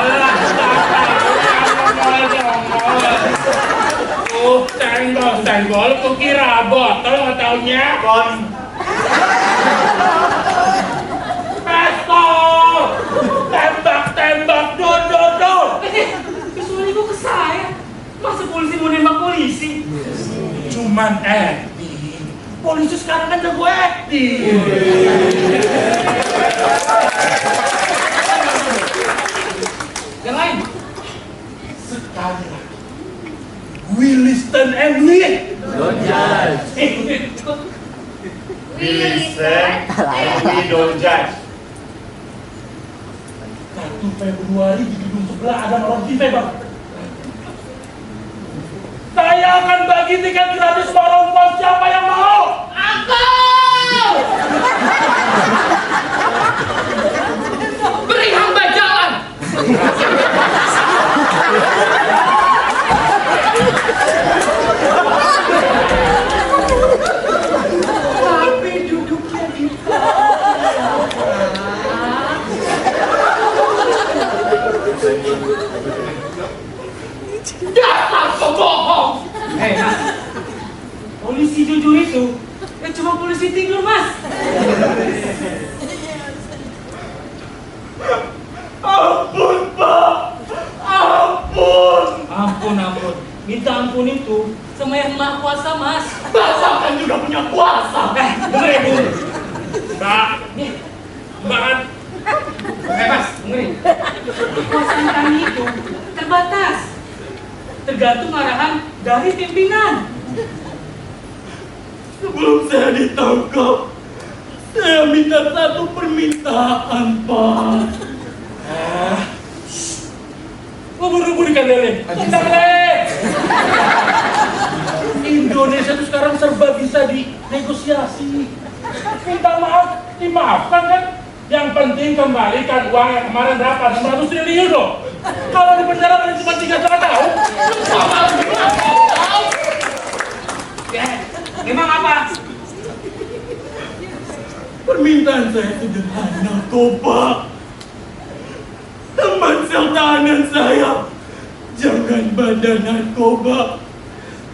Senggol, kukira botol nggak taunya. Pistol, tembak, do. Kesuali kok ke saya. Masa polisi mau nembak polisi? Cuman acting. Polisi sekarang kan jago acting. Yang lain? Sekali lagi. We listen and we don't judge. We listen and we don't judge. 1 Februari di gedung sebelah ada malam TV, Bang. Saya akan bagi tiket gratis malam siapa yang mau. Aku! Beri hamba jalan! Tapi duduknya di dasar pembohong! Mas, polisi jujur itu cuma polisi tidur, Mas. Ampun, Pak. Ampun. Ampun. Minta ampun itu sama yang maha kuasa, Mas. Bapak kan juga punya kuasa. Dengerin dulu. Mbak kan Mas, dengerin. kekuasaan kami itu terbatas. Tergantung arahan dari pimpinan. Sebelum saya ditangkap, saya minta satu permintaan, Pak. Buru-buru ikan lele. Tendang lele. Indonesia itu sekarang serba bisa dinegosiasi. Minta maaf, dimaafkan kan? Yang penting kembalikan uang yang kemarin dapat 100 triliun loh. Kalau di penjara paling cuma 3,5 tahun. Ya, memang apa? Permintaan saya sederhana kok, Pak. Teman sel tahanan saya jangan bandar narkoba,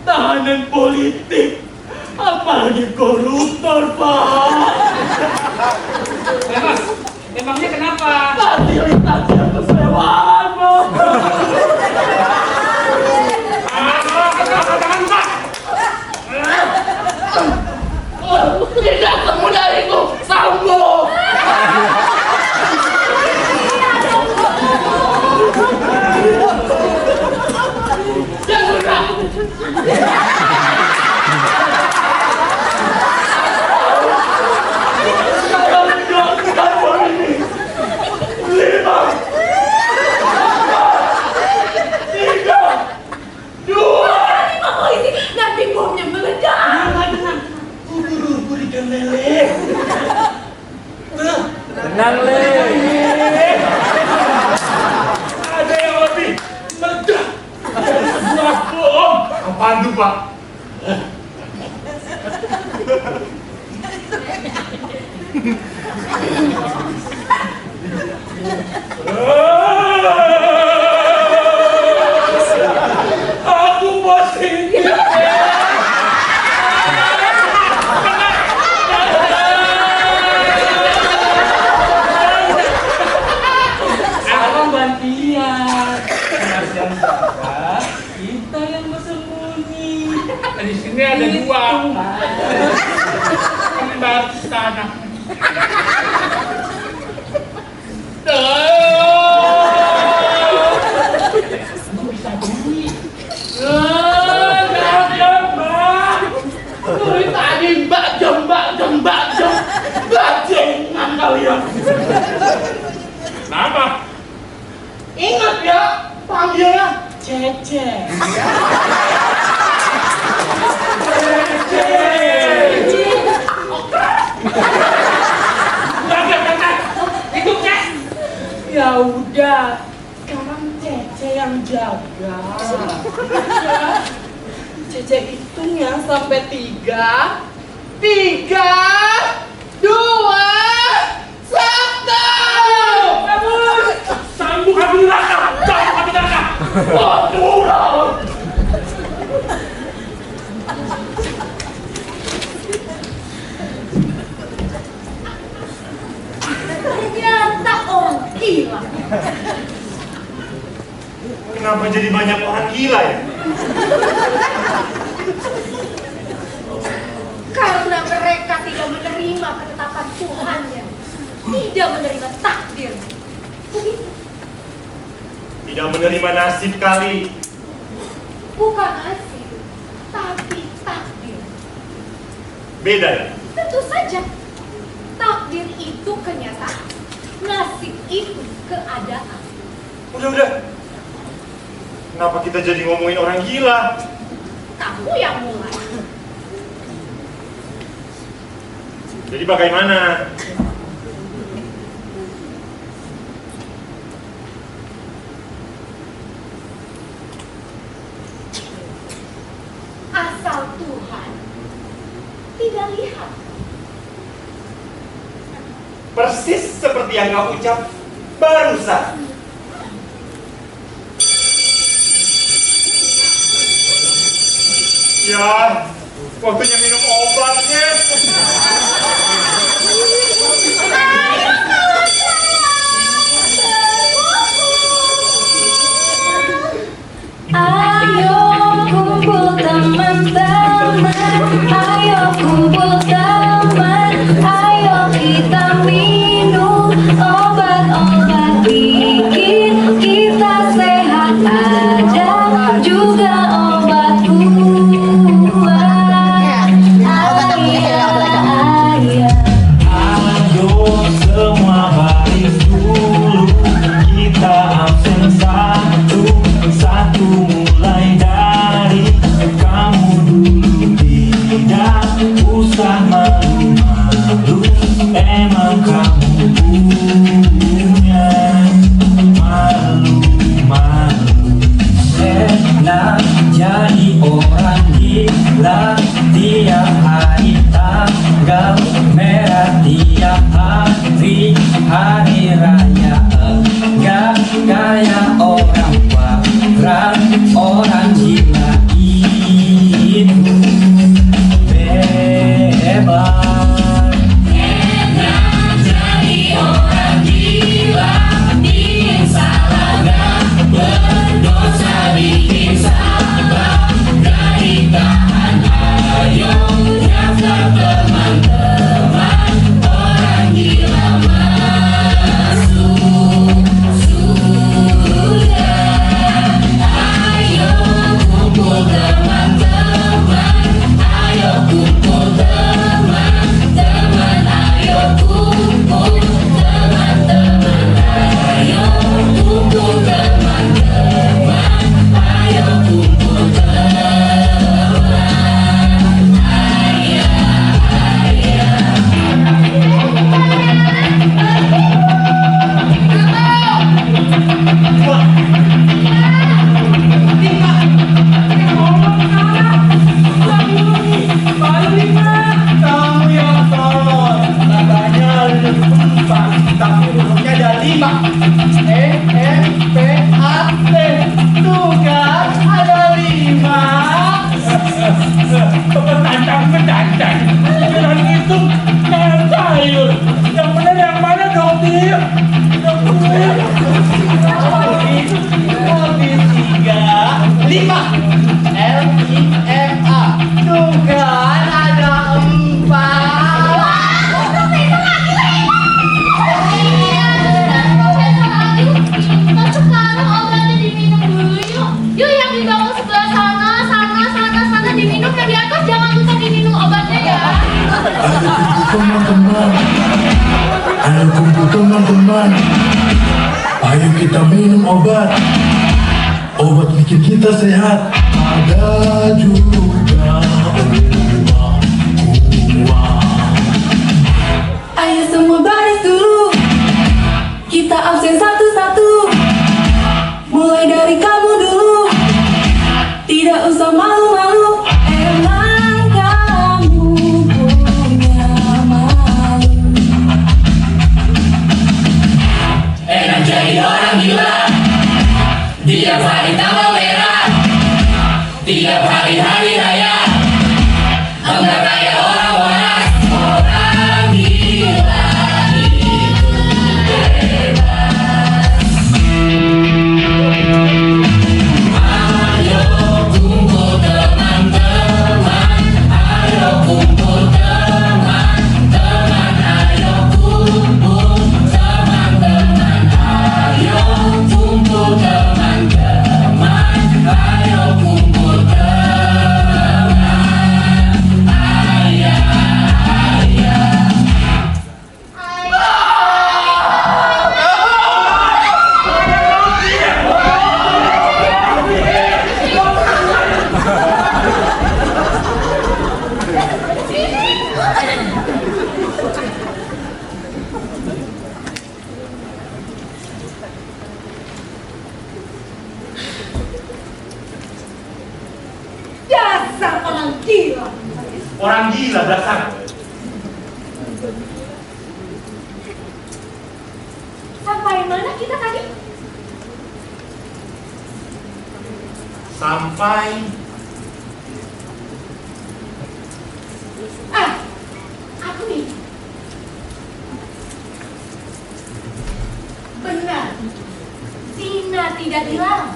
tahanan politik, apalagi koruptor, Pak. Ya, Mas, memangnya kenapa? Fasilitasnya kesewaan, Pak. Tidak semudah itu, Sambo. Saya menjelaskan hal ini. 5, 4, 3, 2. Pak polisi, nanti bomnya meledak. Buru-buru ikan lele. Tenang lele. Ada yang lebih meledak dari sebuah bom. Apaan tuh, Pak? Aku masih Abang gantian. Mas yang jaga, kita yang bersembunyi. di sini ada dua. Kembar sana. Bisa bunyi. Jangan, Mbak. Dari tadi mbak jam, bajengan kalian. Kenapa? Ingat ya, panggilnya Cece. Jangan. Itu Cek. Ya udah, sekarang Cece yang jaga. Ya, Cece hitung ya sampai 3, 2, 1. Sambung kami neraka. Waduh. Ternyata orang gila. Kenapa jadi banyak orang gila ya? Karena mereka tidak menerima ketetapan Tuhannya, tidak menerima takdir. Begitu. Tidak menerima nasib kali. Bukan nasib, tapi takdir. Beda ya? Tentu saja. Takdir itu kenyataan, nasib itu keadaan. Udah. Kenapa kita jadi ngomongin orang gila? Kamu yang mulai. Jadi bagaimana? Asal Tuhan tidak lihat. Persis seperti yang kau ucap barusan. Ya, waktunya minum obatnya. Ayo kumpul teman-teman, ayo kumpul teman, ayo kita minum obat-obat bikin kamu punya malu-malu. Enak jadi orang gila, tiap hari tanggal merah, tiap hari hari raya. Enggak kayak orang waras, orang gila itu bebas. Kamu yang salah. Katanya ada 4, tapi hurufnya ada 5. EMPAT. Tuh kan ada 5. Petantang. Jangan gitu, jangan sayur. Yang benar yang mana dong, Tim? Lebih 3, 5. LIMA. Tuh kan ada 4. Sekarang obatnya diminum dulu yuk. Yuk yang di bawah sebelah sana diminum, yang di atas jangan lupa diminum obatnya ya. Ayo kumpul teman-teman. Ayo kita minum obat. Obat bikin kita sehat. Ada juga uang. Ayo semua baris dulu. Kita absen satu-satu. Mulai dari kamu dulu. Tidak usah malu-malu. Emang kamu punya malu. Enak jadi orang gila, tiap hari tanggal merah, tiap hari hari raya. Enggak kayak orang waras, orang gila itu bebas. Ayo kumpul teman-teman, ayo kumpul teman-teman, ayo kumpul teman-teman, ayo kumpul teman-teman, ayo kumpul teman, ayah, ayah. Dasar orang gila. Orang gila dasar. Sampai mana kita tadi? Sampai Aku nih. Benar. Zina tidak dilarang.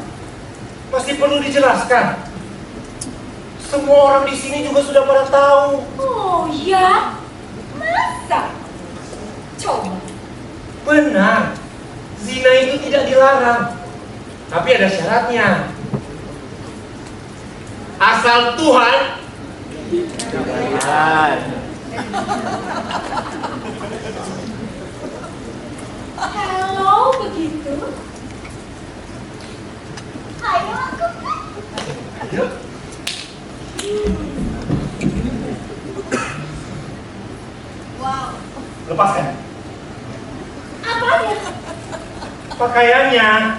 masih perlu dijelaskan. Semua orang di sini juga sudah pada tahu. Oh ya? Masa? Coba. Benar, zina itu tidak dilarang. Tapi ada syaratnya. Asal Tuhan Kalau begitu, ayo aku. Ayo. Wow. Lepaskan. Pakaiannya.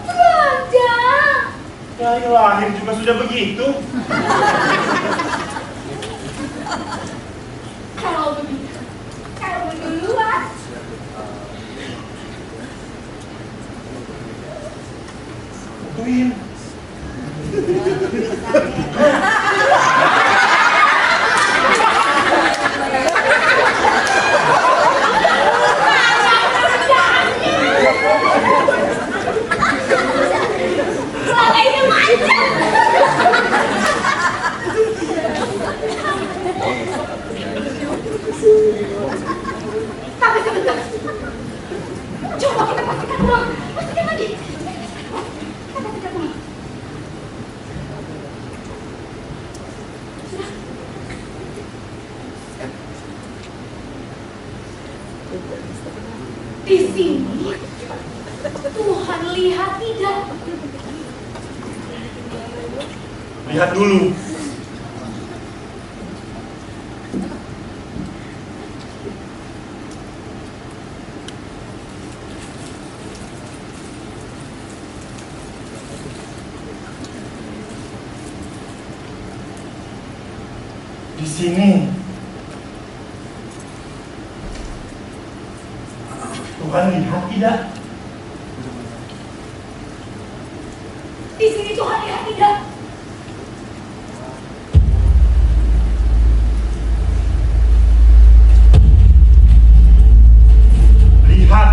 Ada. Dari lahir juga sudah begitu. Kalau begitu, kamu duluan. Tuin. Selama ini manja. Tapi sebentar. Coba kita pastikan ulang. Pastikan lagi. Kita pastikan ulang. Sudah. Di sini Tuhan lihat tidak? Lihat dulu. Di sini Tuhan lihat tidak? Di sini Tuhan lihat tidak? Lihat.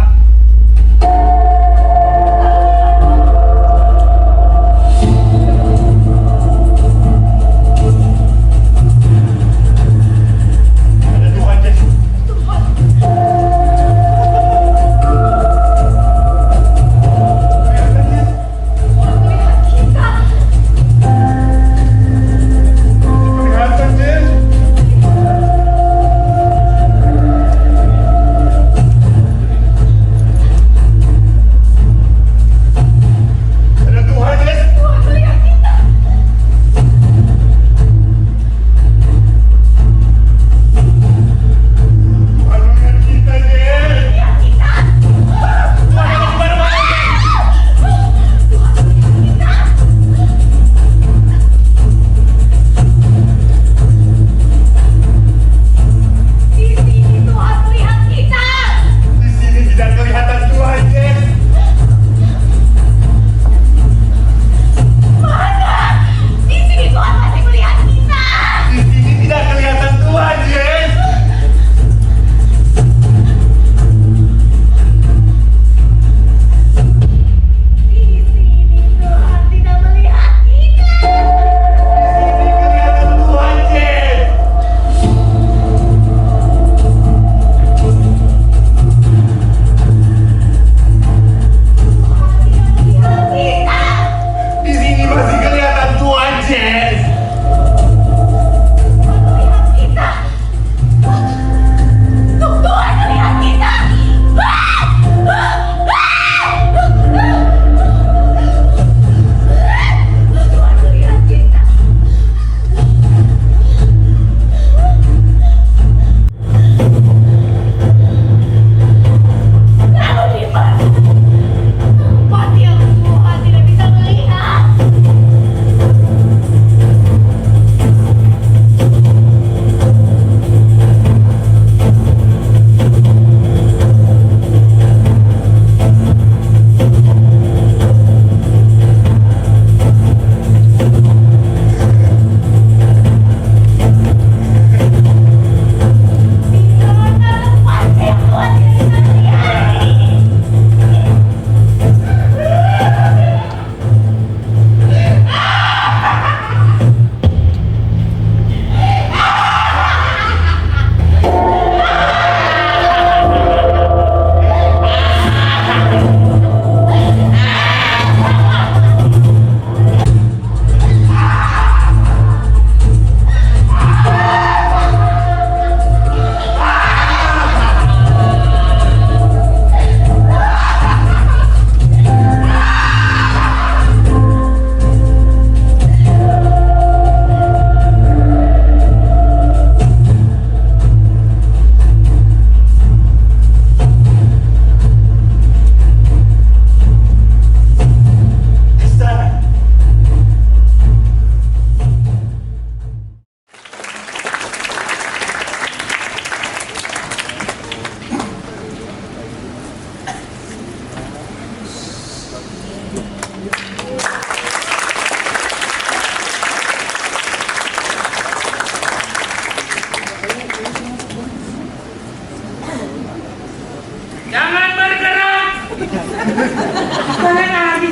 Ada Tuhan, Jess. Tuhan.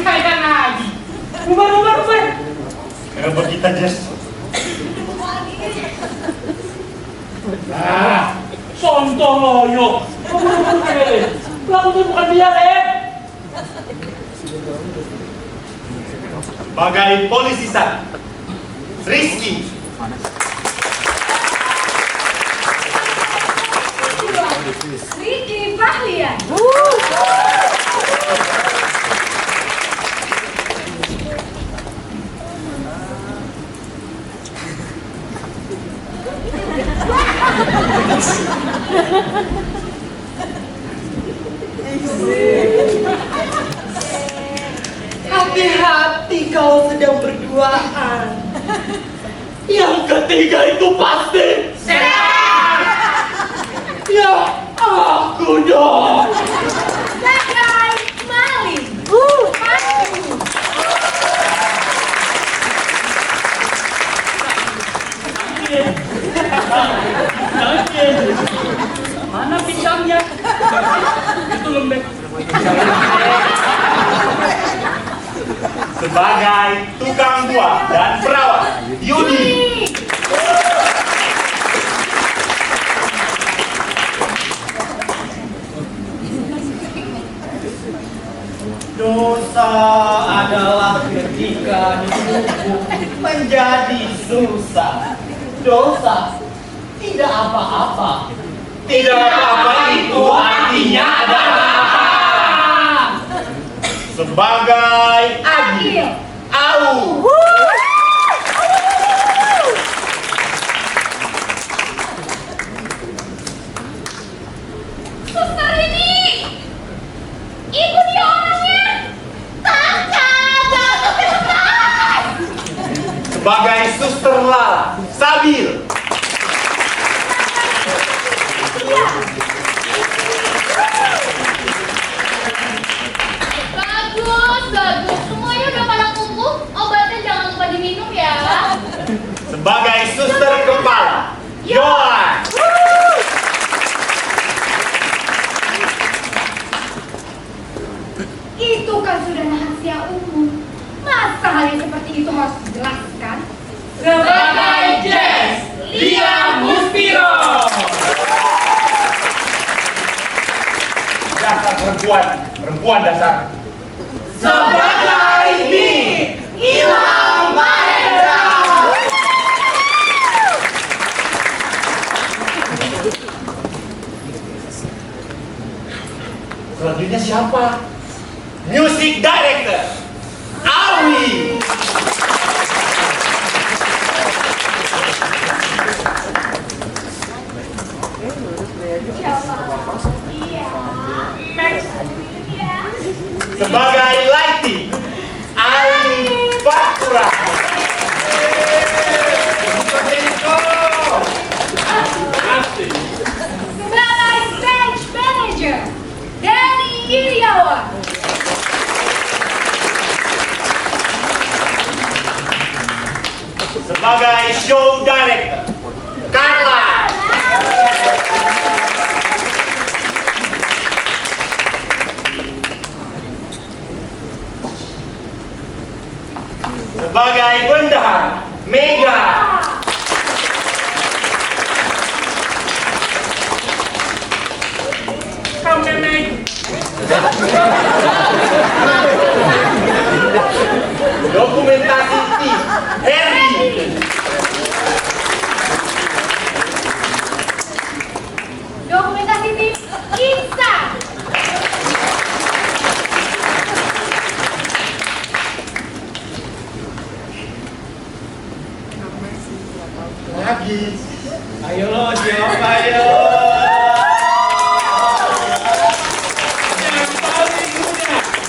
Kailan lagi. Bubar. Kenapa kita Jess? Nah, sontoloyo. Langsung bukan dia, Sebagai polisi satu, Rizky. Ricky Fahlian. Hati-hati kalau sedang berduaan. Yang ketiga itu pasti ya aku dong. Sebagai maling. Maju. Mana pisangnya? Itu lembek. Sebagai tukang buah dan perawat, Yudi. Dosa adalah ketika ditubuh menjadi susah. Dosa tidak apa-apa. Tidak apa-apa itu artinya adalah apa? Sebagai Agil. Au. Suster ini. Itu dia orangnya. Tangkap. Sebagai Suster Lala, Sabil. Bagus. Semuanya udah pada kumpul. Obatnya jangan lupa diminum ya. Sebagai Suster Kepala, Yohan. Itu kan sudah rahasia umum. Masa hal yang seperti itu harus dijelaskan? Sebagai Jess, Lia Muspiro. Dasar perempuan dasar. Sebagai Mi, Ilham Mahendra. Selanjutnya siapa? Music Director, Awi. Sebagai lighting, Ali Fatura. Sebagai stage manager, Denny Iriawan. Sebagai show director, Carla. Sebagai bendahara, Mega. Dokumentasi tim, Herdi. Dokumentasi tim Insa. Lagi. Ayo lo, siapa ayo?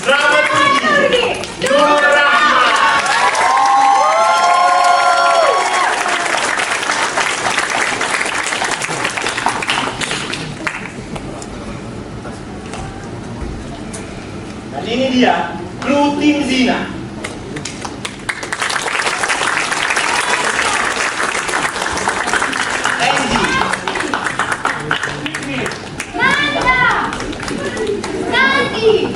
Dramaturgi, Nur Rahmat. Dan ini dia kru tim Zina. Angie, Nanda. Nandi.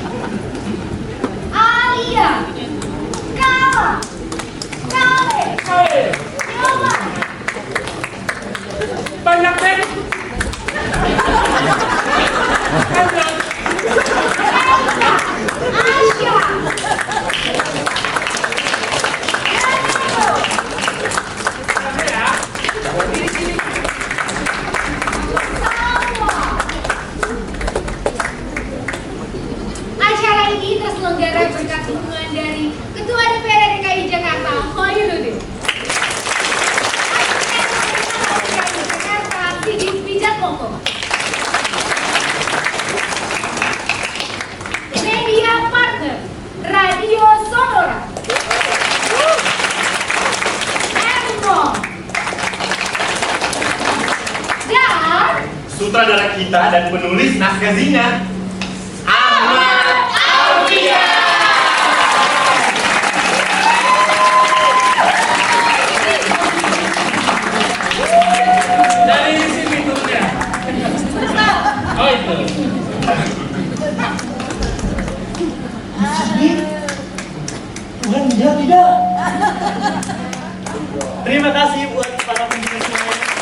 dan penulis naskah Zina, Ahmad Alfian. Dari sini turunnya. Oh itu. Tuhan dia tidak. Terima kasih buat para pembina semuanya.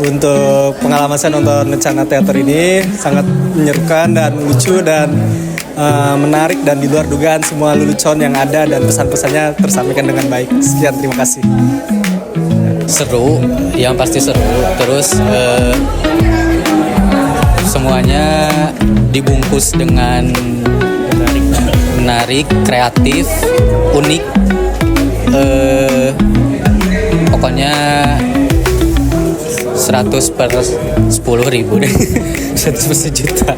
Untuk pengalaman saya nonton rencana teater ini sangat menyerukan dan lucu dan menarik dan di luar dugaan semua lelucon yang ada dan pesan-pesannya tersampaikan dengan baik. Sekian, terima kasih. Seru, yang pasti seru. Terus semuanya dibungkus dengan menarik, kreatif, unik. Pokoknya 100/10.000 deh. 100/1 juta.